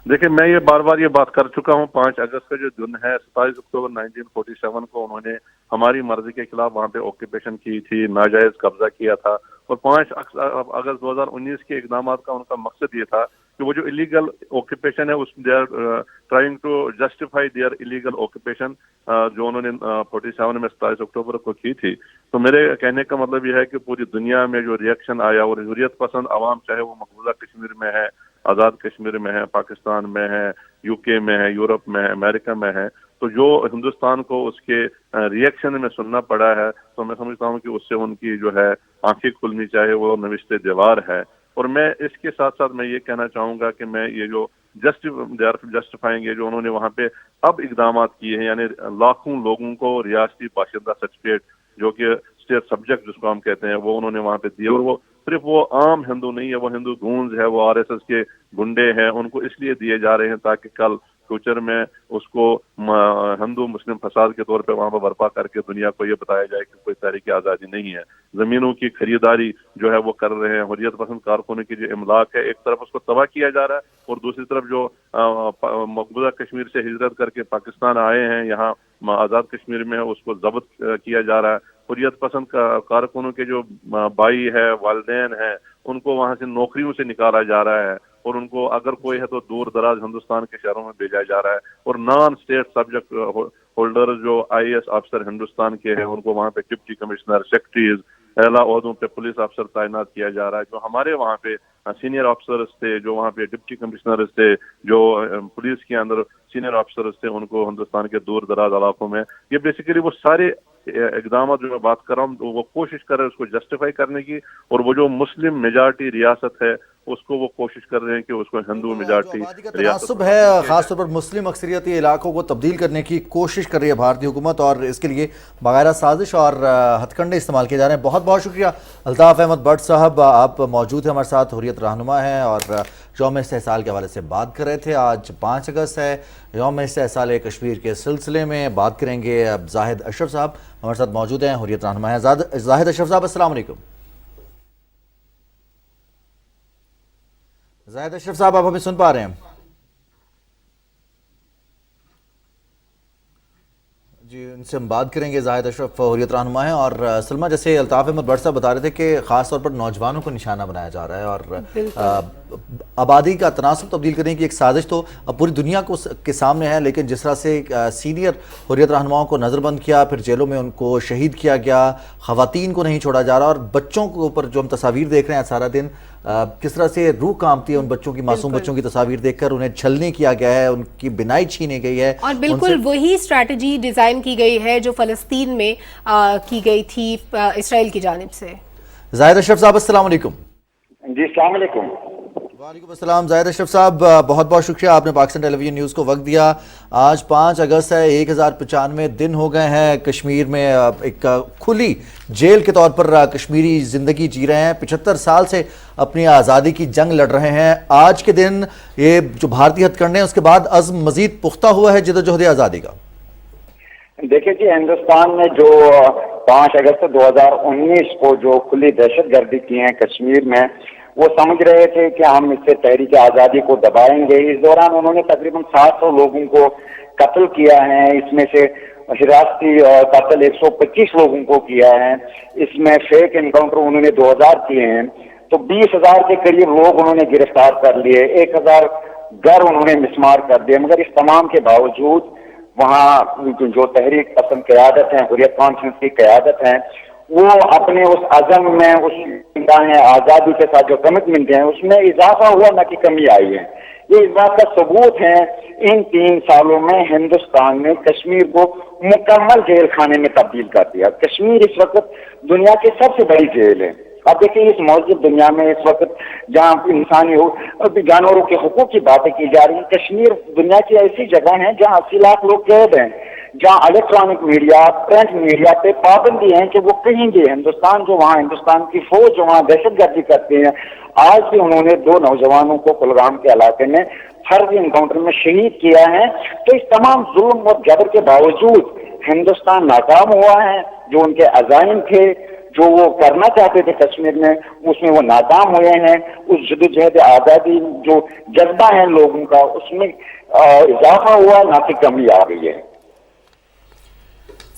देखिए, मैं ये बार बार ये बात कर चुका हूँ। 5 अगस्त का जो दिन है, 27 अक्टूबर 1947 को उन्होंने हमारी मर्जी के खिलाफ वहाँ पे ऑक्यूपेशन की थी, नाजायज कब्जा किया था, और 5 अगस्त 2019 के इकदाम का उनका मकसद ये था कि कि वो जो इलीगल ऑक्यूपेशन है उस they are trying to justify their illegal occupation जो उन्होंने 47 में 27 अक्टूबर को की थी। तो मेरे कहने का मतलब यह है कि पूरी दुनिया में जो रिएक्शन आया और हुर्रियत पसंद अवाम, चाहे वो मकबूजा कश्मीर में है, आज़ाद कश्मीर में है, पाकिस्तान में है, यूके में है, यूरोप में है, अमेरिका में है, तो जो हिंदुस्तान को उसके रिएक्शन में सुनना पड़ा है, तो मैं समझता हूँ कि उससे उनकी जो है आंखें खुलनी चाहिए, वो नविश्ते दीवार है। और मैं इसके साथ साथ मैं ये कहना चाहूँगा कि मैं ये जो जस्टिफाएंगे जो उन्होंने वहाँ पे अब इकदाम किए हैं, यानी लाखों लोगों को रियासती बाशिंदा सर्टिफिकेट जो कि स्टेट सब्जेक्ट जिसको हम कहते हैं वो उन्होंने वहाँ पे दिए, और वो सिर्फ वो आम हिंदू नहीं है, वो हिंदू गूंज है, वो आरएसएस के गुंडे हैं, उनको इसलिए दिए जा रहे हैं ताकि कल फ्यूचर में उसको हिंदू मुस्लिम फसाद के तौर पे वहाँ पर बर्पा करके दुनिया को ये बताया जाए कि कोई तहरीक आज़ादी नहीं है। ज़मीनों की खरीदारी जो है वो कर रहे हैं, हुर्रियत पसंद कारकुनों की जो इमलाक है, एक तरफ उसको तबाह किया जा रहा है और दूसरी तरफ जो मकबूजा कश्मीर से हिजरत करके पाकिस्तान आए हैं, यहाँ आज़ाद कश्मीर में उसको जब्त किया जा रहा है। हुर्रियत पसंद कारकुनों के जो भाई है, वालिदैन है, उनको वहाँ से नौकरियों से निकाला जा रहा है और उनको अगर कोई है तो दूर दराज हिंदुस्तान के शहरों में भेजा जा रहा है, और नॉन स्टेट सब्जेक्ट होल्डर जो आईएएस अफसर हिंदुस्तान के हैं उनको वहाँ पे डिप्टी कमिश्नर, सेक्रेटरीज, एला ओहदों पे पुलिस अफसर तैनात किया जा रहा है। जो हमारे वहाँ पे सीनियर अफसर्स थे, जो वहाँ पे डिप्टी कमिश्नर्स थे, जो पुलिस के अंदर सीनियर अफसर्स थे, उनको हिंदुस्तान के दूर दराज इलाकों में, ये बेसिकली वो सारे इकदाम जो मैं बात कर रहा हूँ तो वो कोशिश कर रहे हैं उसको जस्टिफाई करने की, और वो जो मुस्लिम मेजॉरिटी रियासत है उसको वो कोशिश कर रहे हैं कि उसको हिंदू मेजॉरिटी तनासुब है, खासतौर पर मुस्लिम अक्सरियती इलाकों को तब्दील करने की कोशिश कर रही है भारतीय हुकूमत, और इसके लिए बाकायदा साजिश और हथकंडे इस्तेमाल किए जा रहे हैं। बहुत बहुत शुक्रिया अल्ताफ़ अहमद भट्ट साहब, आप मौजूद हैं हमारे साथ, हुर्रियत रहनुमा हैं और यौम इस्तेहसाल के हवाले से बात कर रहे थे। आज 5 अगस्त है, यौम इस्तेहसाल कश्मीर के सिलसिले में बात करेंगे। अब जाहिद अशरफ साहब हमारे साथ मौजूद हैं, हुर्रियत रहनुमा हैं। जाहिद अशरफ साहब अस्सलाम वालेकुम। जाहिद अशरफ साहब आप हमें सुन पा रहे हैं? जी, उनसे हम बात करेंगे। जाहिद अशरफ हुर्रियत रहनुमा है। और सलमा, जैसे अल्ताफ़ अहमद भट्ट साहब बता रहे थे कि ख़ास तौर पर नौजवानों को निशाना बनाया जा रहा है और आबादी का तनासुब तब्दील करने की एक साजिश तो अब पूरी दुनिया को के सामने है, लेकिन जिस तरह से सीनियर हुर्रियत रहनुमाओं को नज़रबंद किया, फिर जेलों में उनको शहीद किया गया, ख़वातीन को नहीं छोड़ा जा रहा, और बच्चों के ऊपर जो हम तस्वीर देख रहे हैं सारा दिन, किस तरह से रूह कांपती है उन बच्चों की, मासूम बच्चों की तस्वीर देखकर। उन्हें छलनी किया गया है, उनकी बिनाई छीनी गई है, और बिल्कुल वही स्ट्रैटेजी डिज़ाइन की गई है जो फ़लस्तीन में की गई थी इसराइल की जानिब से। जाहिद अशरफ साहब अस्सलाम वालेकुम। जी अस्सलाम वालेकुम। वालेकुम अस्सलाम। जाहिद अशरफ साहब बहुत बहुत शुक्रिया, आपने पाकिस्तान टेलीविजन न्यूज़ को वक्त दिया। आज 5 अगस्त है, 1095 दिन हो गए हैं कश्मीर में एक खुली जेल के तौर पर कश्मीरी ज़िंदगी जी रहे हैं, 75 साल से अपनी आज़ादी की जंग लड़ रहे हैं। आज के दिन ये जो भारतीय हथकंडे हैं उसके बाद अज़्म मज़ीद पुख्ता हुआ है जदोजहद आज़ादी का। देखिए जी, हिंदुस्तान ने जो 5 अगस्त 2019 को जो खुली दहशतगर्दी की है कश्मीर में, वो समझ रहे थे कि हम इससे तहरीक आज़ादी को दबाएंगे। इस दौरान उन्होंने तकरीबन 700 लोगों को कत्ल किया है, इसमें से हिरासती कत्ल 125 लोगों को किया है, इसमें फेक एनकाउंटर उन्होंने 2000 किए हैं, तो 20,000 के करीब लोग उन्होंने गिरफ्तार कर लिए, 1000 घर उन्होंने मिसमार कर दिए। मगर इस तमाम के बावजूद वहाँ जो तहरीक पसंद क़यादत है, हुर्रियत कॉन्फ्रेंस की क़यादत है, वो अपने उस अज़म में, उस आज़ादी के साथ जो कमिटमेंट है उसमें इजाफा हुआ, न कि कमी आई है। ये इस बात का सबूत है, इन 3 सालों में हिंदुस्तान ने कश्मीर को मुकम्मल जेल खाने में तब्दील कर दिया। कश्मीर इस वक्त दुनिया की सबसे बड़ी जेल है। अब देखिए, इस मौजूद दुनिया में इस वक्त जहाँ इंसानी जानवरों के हुकूक की बातें की जा रही हैं, कश्मीर दुनिया की ऐसी जगह है जहाँ 80 लाख लोग कैद हैं, जहाँ इलेक्ट्रॉनिक मीडिया, प्रिंट मीडिया पे पाबंदी है कि वो कहीं भी हिंदुस्तान जो वहाँ हिंदुस्तान की फौज जो वहाँ दहशतगर्दी करती है। आज भी उन्होंने 2 नौजवानों को कुलगाम के इलाके में फर्जी एनकाउंटर में शहीद किया है। तो इस तमाम जुल्म और जबर के बावजूद हिंदुस्तान नाकाम हुआ है। जो उनके अज़ाइम थे, जो वो करना चाहते थे कश्मीर में, उसमें वो नाकाम हुए हैं। उस जदोजहद आज़ादी जो जज्बा है लोगों का, उसमें इजाफा हुआ, ना कि कमी आ गई है।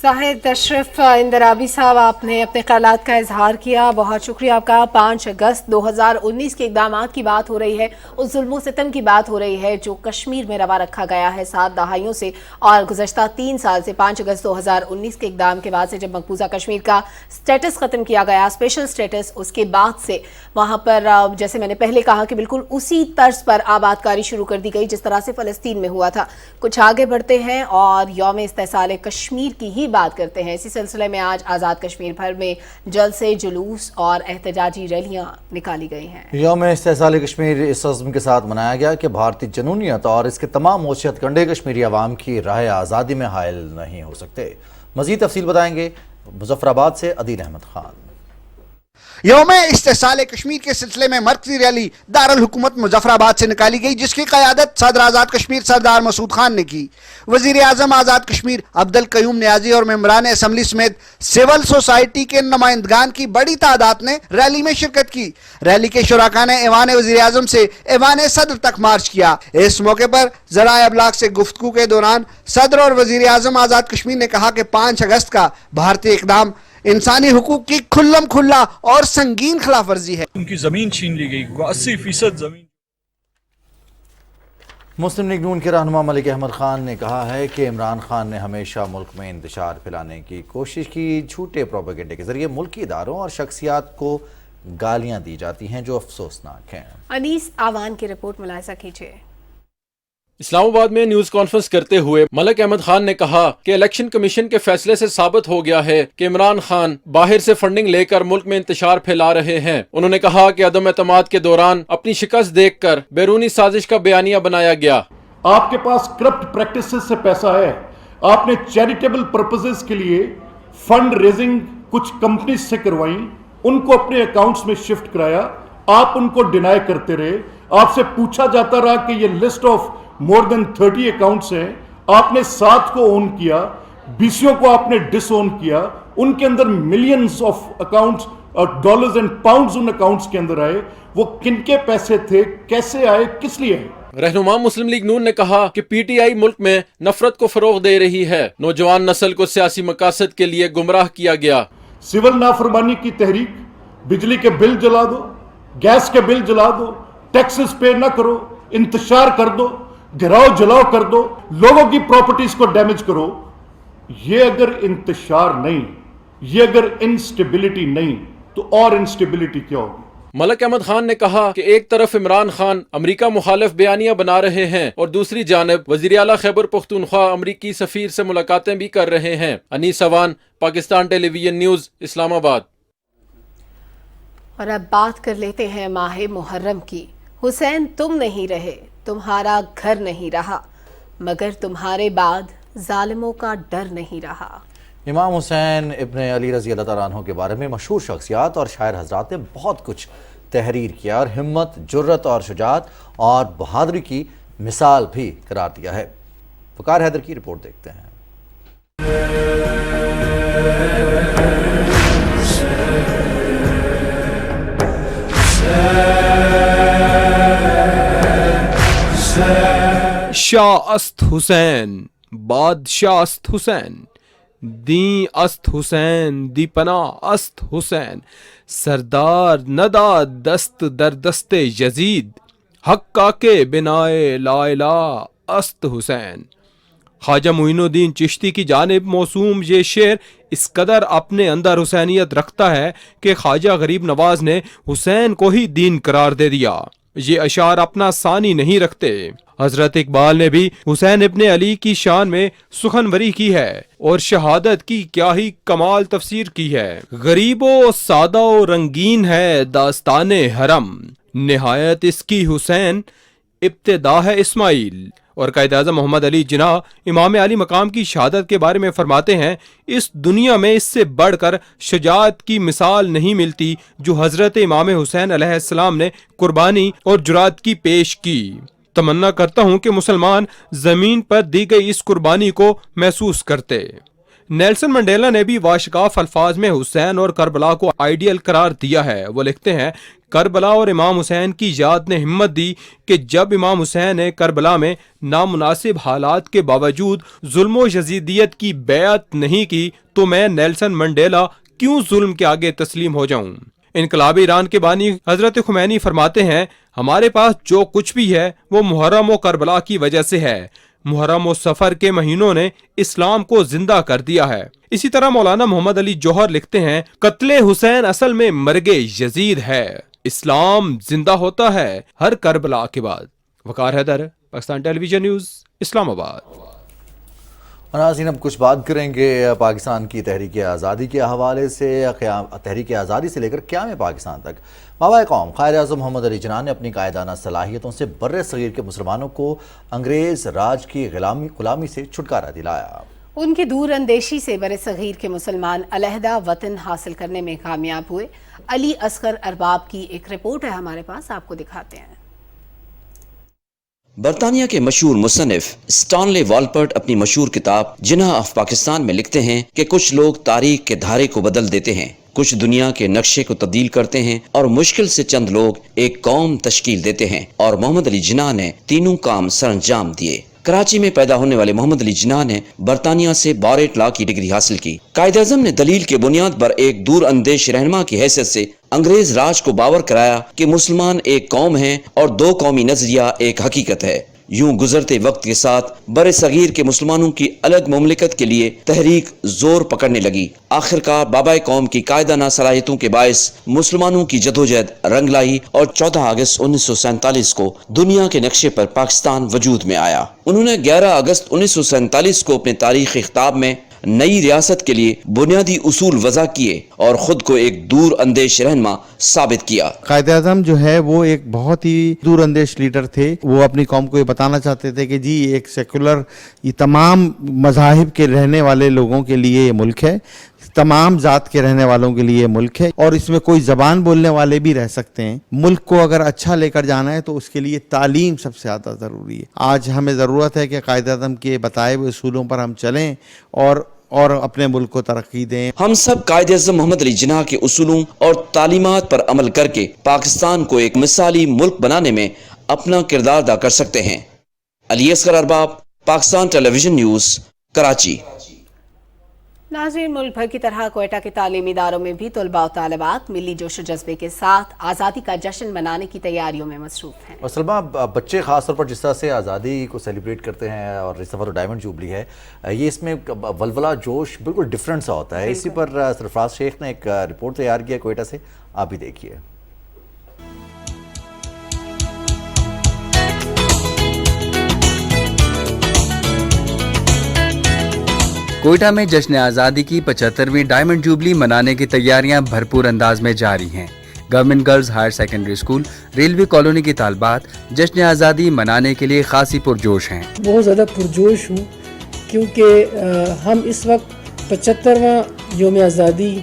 जाहिद अशरफ इंदराबी साहब, आपने अपने ख्यालात का इजहार किया, बहुत शुक्रिया आपका। 5 अगस्त 2019 के इक़दामात की बात हो रही है, उस जुल्म सितम की बात हो रही है जो कश्मीर में रवा रखा गया है 7 दहाइयों से, और गुज़श्ता 3 साल से 5 अगस्त 2019 के इक़दाम के बाद से जब मकबूजा कश्मीर का स्टेटस ख़त्म किया गया, स्पेशल स्टेटस, उसके बाद से वहाँ पर जैसे मैंने पहले कहा कि बिल्कुल उसी तर्ज पर आबादकारी शुरू कर दी गई जिस तरह से फ़लस्तीन में हुआ था। कुछ आगे बढ़ते हैं और यौम इस्तेसाल कश्मीर की ही बात करते हैं। इसी सिलसिले में आज आज़ाद कश्मीर भर में जलसे, जुलूस और एहतजाजी रैलियां निकाली गई हैं। यौम इस्तेसाल कश्मीर इस अज़्म के साथ मनाया गया कि भारतीय जनूनियत और इसके तमाम मोशियत कंडे कश्मीरी अवाम की राह आज़ादी में हायल नहीं हो सकते। मज़ीद तफसील बताएंगे मुजफ्फराबाद से अदील अहमद खान। यौम इस्तेसाल कश्मीर के सिलसिले में मरकजी रैली दारुल हुकूमत मुजफ्फराबाद से निकाली गई, जिसकी क़यादत सदर आज़ाद कश्मीर सरदार मसूद खान ने की। वज़ीर आज़म आज़ाद कश्मीर अब्दुल क़य्यूम नियाज़ी और मेंबरान असम्बली समेत सिविल सोसाइटी के नुमाइंदगान की बड़ी तादाद ने रैली में शिरकत की। रैली के शुराका ने ऐवान वज़ीर आज़म से ऐवान सदर तक मार्च किया। इस मौके पर ज़राए अबलाग से गुफ्तगू के दौरान सदर और वज़ीर आज़म आज़ाद कश्मीर ने कहा कि 5 अगस्त का भारतीय इक़दाम इंसानी हुकूक की खुल्लम खुल्ला और संगीन खिलाफ वर्जी है। उनकी जमीन छीन ली गई, 80% जमीन। मुस्लिम लीग नून के रहनुमा मलिक अहमद खान ने कहा है कि इमरान खान ने हमेशा मुल्क में इंतशार फैलाने की कोशिश की। झूठे प्रोपेगेंडे के जरिए मुल्की इदारों और शख्सियात को गालियां दी जाती हैं जो अफसोसनाक हैं। अनीस आवान की रिपोर्ट मुलाहिजा कीजिए। इस्लामाबाद में न्यूज कॉन्फ्रेंस करते हुए मलिक अहमद खान ने कहा कि इलेक्शन कमीशन के फैसले से साबित हो गया है कि इमरान खान बाहर से फंडिंग लेकर मुल्क में इंतशार फैला रहे हैं। उन्होंने कहा कि अदम एतमाद के दौरान अपनी शिकस्त देखकर बैरूनी साजिश का बयानिया बनाया गया। आपके पास करप्ट प्रैक्टिसेस से पैसा है, आपने चैरिटेबल पर्पसेस के लिए फंड रेजिंग कुछ कंपनी से करवाई, उनको अपने अकाउंट्स में शिफ्ट कराया, आप उनको डिनाई करते रहे। आपसे पूछा जाता रहा कि ये list of more than 30 accounts हैं, आपने 7 को ओन किया, 20 को आपने डिसओन किया, उनके अंदर मिलियंस ऑफ अकाउंट्स और डॉलर्स एंड पाउंड्स उन अकाउंट्स के अंदर आए। वो किनके पैसे थे, कैसे आए, किस लिए आए? रहनुमा मुस्लिम लीग नून ने कहा कि पीटीआई मुल्क में नफरत को फरोग दे रही है। नौजवान नस्ल को सियासी मकासद के लिए गुमराह किया गया। सिविल नाफरमानी की तहरीक, बिजली के बिल जला दो, गैस के बिल जला दो, टैक्सेस पे ना करो, इंतशार कर दो, गिराव जलाओ कर दो, लोगों की प्रॉपर्टीज को डैमेज करो। ये अगर इंतशार नहीं, ये अगर इंस्टेबिलिटी नहीं, तो और इंस्टेबिलिटी क्या होगी? मलिक अहमद खान ने कहा कि एक तरफ इमरान खान अमेरिका मुखालिफ बयानिया बना रहे हैं और दूसरी जानब वज़ीर आला खैबर पख्तूनख्वा अमेरिकी सफीर से मुलाकातें भी कर रहे हैं। Anees Awan, Pakistan television news, Islamabad. और अब बात कर लेते हैं माह मुहर्रम की। हुसैन तुम नहीं रहे, तुम्हारा घर नहीं रहा, मगर तुम्हारे बाद जालिमों का डर नहीं रहा। इमाम हुसैन इब्न अली रज़ी अल्लाह तआला अन्हु के बारे में मशहूर शख्सियात और शायर हजरात ने बहुत कुछ तहरीर किया और हिम्मत, जुर्रत और शुजात और बहादुरी की मिसाल भी करार दिया है। वकार हैदर की रिपोर्ट देखते हैं। शाह अस्त हुसैन, बादशाह अस्त हुसैन, दी अस्त हुसैन, दीपना अस्त हुसैन, सरदार नदा दस्त दर दस्ते यजीद, हक्का के बिनाए लाइला अस्त हुसैन। ख्वाजा मुइनुद्दीन चिश्ती की जानिब मौसूम ये शेर इस कदर अपने अंदर हुसैनियत रखता है कि ख्वाजा गरीब नवाज ने हुसैन को ही दीन करार दे दिया। ये अशार अपना सानी नहीं रखते। हजरत इकबाल ने भी हुसैन इब्ने अली की शान में सुखनवरी की है और शहादत की क्या ही कमाल तफसीर की है। गरीबो सादा रंगीन है दास्ताने हरम, निहायत इसकी हुसैन, इब्तिदा है इस्माइल। और कायद-ए-आज़म मोहम्मद अली जिन्ना इमाम अली मकाम की शहादत के बारे में फरमाते हैं, इस दुनिया में इससे बढ़कर शुजाअत की मिसाल नहीं मिलती जो हजरत इमाम हुसैन अलैहिस्सलाम ने कुर्बानी और जुरात की पेश की। तमन्ना करता हूँ कि मुसलमान जमीन पर दी गई इस कुर्बानी को महसूस करते। नेल्सन मंडेला ने भी वाशगाफ अल्फाज में हुसैन और करबला को आइडियल करार दिया है। वो लिखते हैं, کربلا اور امام حسین کی یاد نے ہمت دی کہ جب امام حسین نے کربلا میں نامناسب حالات کے باوجود ظلم و یزیدیت کی بیعت نہیں کی تو میں نیلسن منڈیلا کیوں ظلم کے آگے تسلیم ہو جاؤں۔ انقلاب ایران کے بانی حضرت خمینی فرماتے ہیں ہمارے پاس جو کچھ بھی ہے وہ محرم و کربلا کی وجہ سے ہے۔ محرم و سفر کے مہینوں نے اسلام کو زندہ کر دیا ہے۔ اسی طرح مولانا محمد علی جوہر لکھتے ہیں قتل حسین اصل میں مرگ یزید ہے، اسلام زندہ ہوتا ہے ہر کربلا کے بعد۔ وقار حیدر، پاکستان ٹیلی ویژن نیوز، اسلام آباد۔ اور ناظرین اب کچھ بات کریں گے پاکستان کی تحریک آزادی کے حوالے سے۔ تحریک آزادی سے لے کر قیام پاکستان تک بابا قوم قائد اعظم محمد علی جناح نے اپنی قائدانہ صلاحیتوں سے بر صغیر کے مسلمانوں کو انگریز راج کی غلامی سے چھٹکارا دلایا۔ ان کی دور اندیشی سے بر صغیر کے مسلمان علیحدہ وطن حاصل کرنے میں کامیاب ہوئے۔ علی اصغر ارباب کی ایک رپورٹ ہے ہمارے پاس، آپ کو دکھاتے ہیں۔ برطانیہ کے مشہور مصنف اسٹانلے والپرٹ اپنی مشہور کتاب جناح آف پاکستان میں لکھتے ہیں کہ کچھ لوگ تاریخ کے دھارے کو بدل دیتے ہیں، کچھ دنیا کے نقشے کو تبدیل کرتے ہیں اور مشکل سے چند لوگ ایک قوم تشکیل دیتے ہیں، اور محمد علی جناح نے تینوں کام سر انجام دیے۔ کراچی میں پیدا ہونے والے محمد علی جناح نے برطانیہ سے بارٹ لا کی ڈگری حاصل کی۔ قائد اعظم نے دلیل کے بنیاد پر ایک دور اندیش رہنما کی حیثیت سے انگریز راج کو باور کرایا کہ مسلمان ایک قوم ہیں اور دو قومی نظریہ ایک حقیقت ہے۔ یوں گزرتے وقت کے ساتھ بر صغیر کے مسلمانوں کی الگ مملکت کے لیے تحریک زور پکڑنے لگی۔ آخرکار بابا قوم کی قائدانہ صلاحیتوں کے باعث مسلمانوں کی جدوجہد رنگ لائی اور 14 اگست 1947 کو دنیا کے نقشے پر پاکستان وجود میں آیا۔ انہوں نے 11 اگست 1947 کو اپنے تاریخی خطاب میں نئی ریاست کے لیے بنیادی اصول وضع کیے اور خود کو ایک دور اندیش رہنما ثابت کیا۔ قائد اعظم جو ہے وہ ایک بہت ہی دور اندیش لیڈر تھے۔ وہ اپنی قوم کو یہ بتانا چاہتے تھے کہ جی ایک سیکولر، یہ تمام مذاہب کے رہنے والے لوگوں کے لیے یہ ملک ہے، تمام ذات کے رہنے والوں کے لیے ملک ہے، اور اس میں کوئی زبان بولنے والے بھی رہ سکتے ہیں۔ ملک کو اگر اچھا لے کر جانا ہے تو اس کے لیے تعلیم سب سے زیادہ ضروری ہے۔ آج ہمیں ضرورت ہے کہ قائد اعظم کے بتائے ہوئے اصولوں پر ہم چلیں اور اپنے ملک کو ترقی دیں۔ ہم سب قائد اعظم محمد علی جناح کے اصولوں اور تعلیمات پر عمل کر کے پاکستان کو ایک مثالی ملک بنانے میں اپنا کردار ادا کر سکتے ہیں۔ علی اصغر ارباب، پاکستان ٹیلی ویژن نیوز، کراچی۔ ناظرین، ملک بھر کی طرح کوئٹہ کے تعلیمی اداروں میں بھی طلباء و طالبات ملی جوش و جذبے کے ساتھ آزادی کا جشن منانے کی تیاریوں میں مصروف ہیں۔ اور سلمہ، بچے خاص طور پر جس طرح سے آزادی کو سیلیبریٹ کرتے ہیں اور اس دفعہ تو ڈائمنڈ جوبلی ہے، یہ اس میں ولولہ جوش بالکل ڈیفرنٹ سا ہوتا ہے۔ اسی پر سرفراز شیخ نے ایک رپورٹ تیار کیا کوئٹہ سے، آپ بھی دیکھیے۔ کوئٹہ میں جشن آزادی کی 75ویں ڈائمنڈ جوبلی منانے کی تیاریاں بھرپور انداز میں جاری ہیں۔ Government girls higher secondary school railway colony کی طالبات جشن آزادی منانے کے لیے خاصی پرجوش ہیں۔ بہت زیادہ پرجوش ہوں کیونکہ ہم اس وقت 75واں یوم آزادی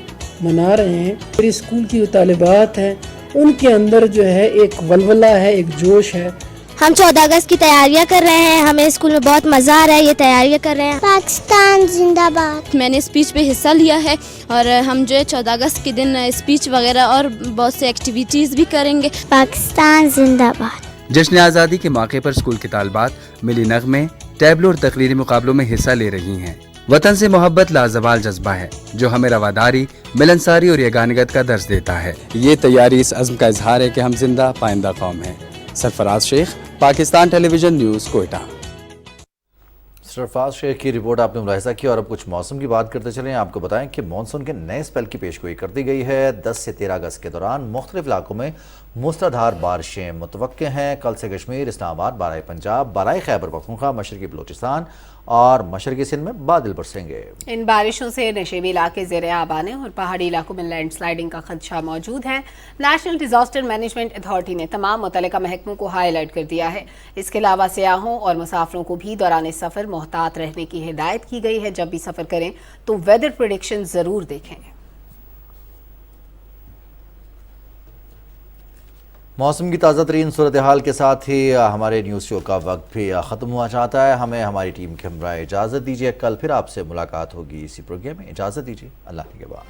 منا رہے ہیں۔ میری اسکول کی جو طالبات ہیں ان کے اندر جو ہے ایک ولولہ ہے، ایک جوش ہے۔ ہم 14 اگست کی تیاریاں کر رہے ہیں، ہمیں اسکول میں بہت مزہ آ رہا ہے، یہ تیاریاں کر رہے ہیں۔ پاکستان زندہ باد۔ میں نے اسپیچ پہ حصہ لیا ہے اور ہم جو ہے 14 اگست کے دن اسپیچ وغیرہ اور بہت سے ایکٹیویٹیز بھی کریں گے۔ پاکستان زندہ باد۔ جشن آزادی کے موقع پر اسکول کی طالبات ملی نغمے، ٹیبلو اور تقریری مقابلوں میں حصہ لے رہی ہیں۔ وطن سے محبت لازوال جذبہ ہے جو ہمیں رواداری، ملنساری اور یگانگت کا درس دیتا ہے۔ یہ تیاری اس عزم کا اظہار ہے کہ ہم زندہ پائندہ قوم ہیں۔ سرفراز شیخ، پاکستان ٹیلی ویژن نیوز، کوئٹہ۔ سرفراز شیخ کی رپورٹ آپ نے ملاحظہ کی، اور اب کچھ موسم کی بات کرتے چلیں۔ آپ کو بتائیں کہ مانسون کے نئے اسپیل کی پیشگوئی کر دی گئی ہے۔ 10 سے 13 اگست کے دوران مختلف علاقوں میں موسلادھار بارشیں متوقع ہیں۔ کل سے کشمیر، اسلام آباد، بالائی پنجاب، بالائی خیبر پختونخوا، مشرقی بلوچستان اور مشرقی سندھ میں بادل برسیں گے۔ ان بارشوں سے نشیبی علاقے زیر آب آنے اور پہاڑی علاقوں میں لینڈ سلائیڈنگ کا خدشہ موجود ہے۔ نیشنل ڈیزاسٹر مینجمنٹ اتھارٹی نے تمام متعلقہ محکموں کو ہائی الرٹ کر دیا ہے۔ اس کے علاوہ سیاحوں اور مسافروں کو بھی دوران سفر محتاط رہنے کی ہدایت کی گئی ہے۔ جب بھی سفر کریں تو ویدر پریڈکشن ضرور دیکھیں۔ موسم کی تازہ ترین صورتحال کے ساتھ ہی ہمارے نیوز شو کا وقت بھی ختم ہوا چاہتا ہے۔ ہمیں ہماری ٹیم کے ہمراہ اجازت دیجیے، کل پھر آپ سے ملاقات ہوگی اسی پروگرام میں۔ اجازت دیجیے، اللہ کے بعد۔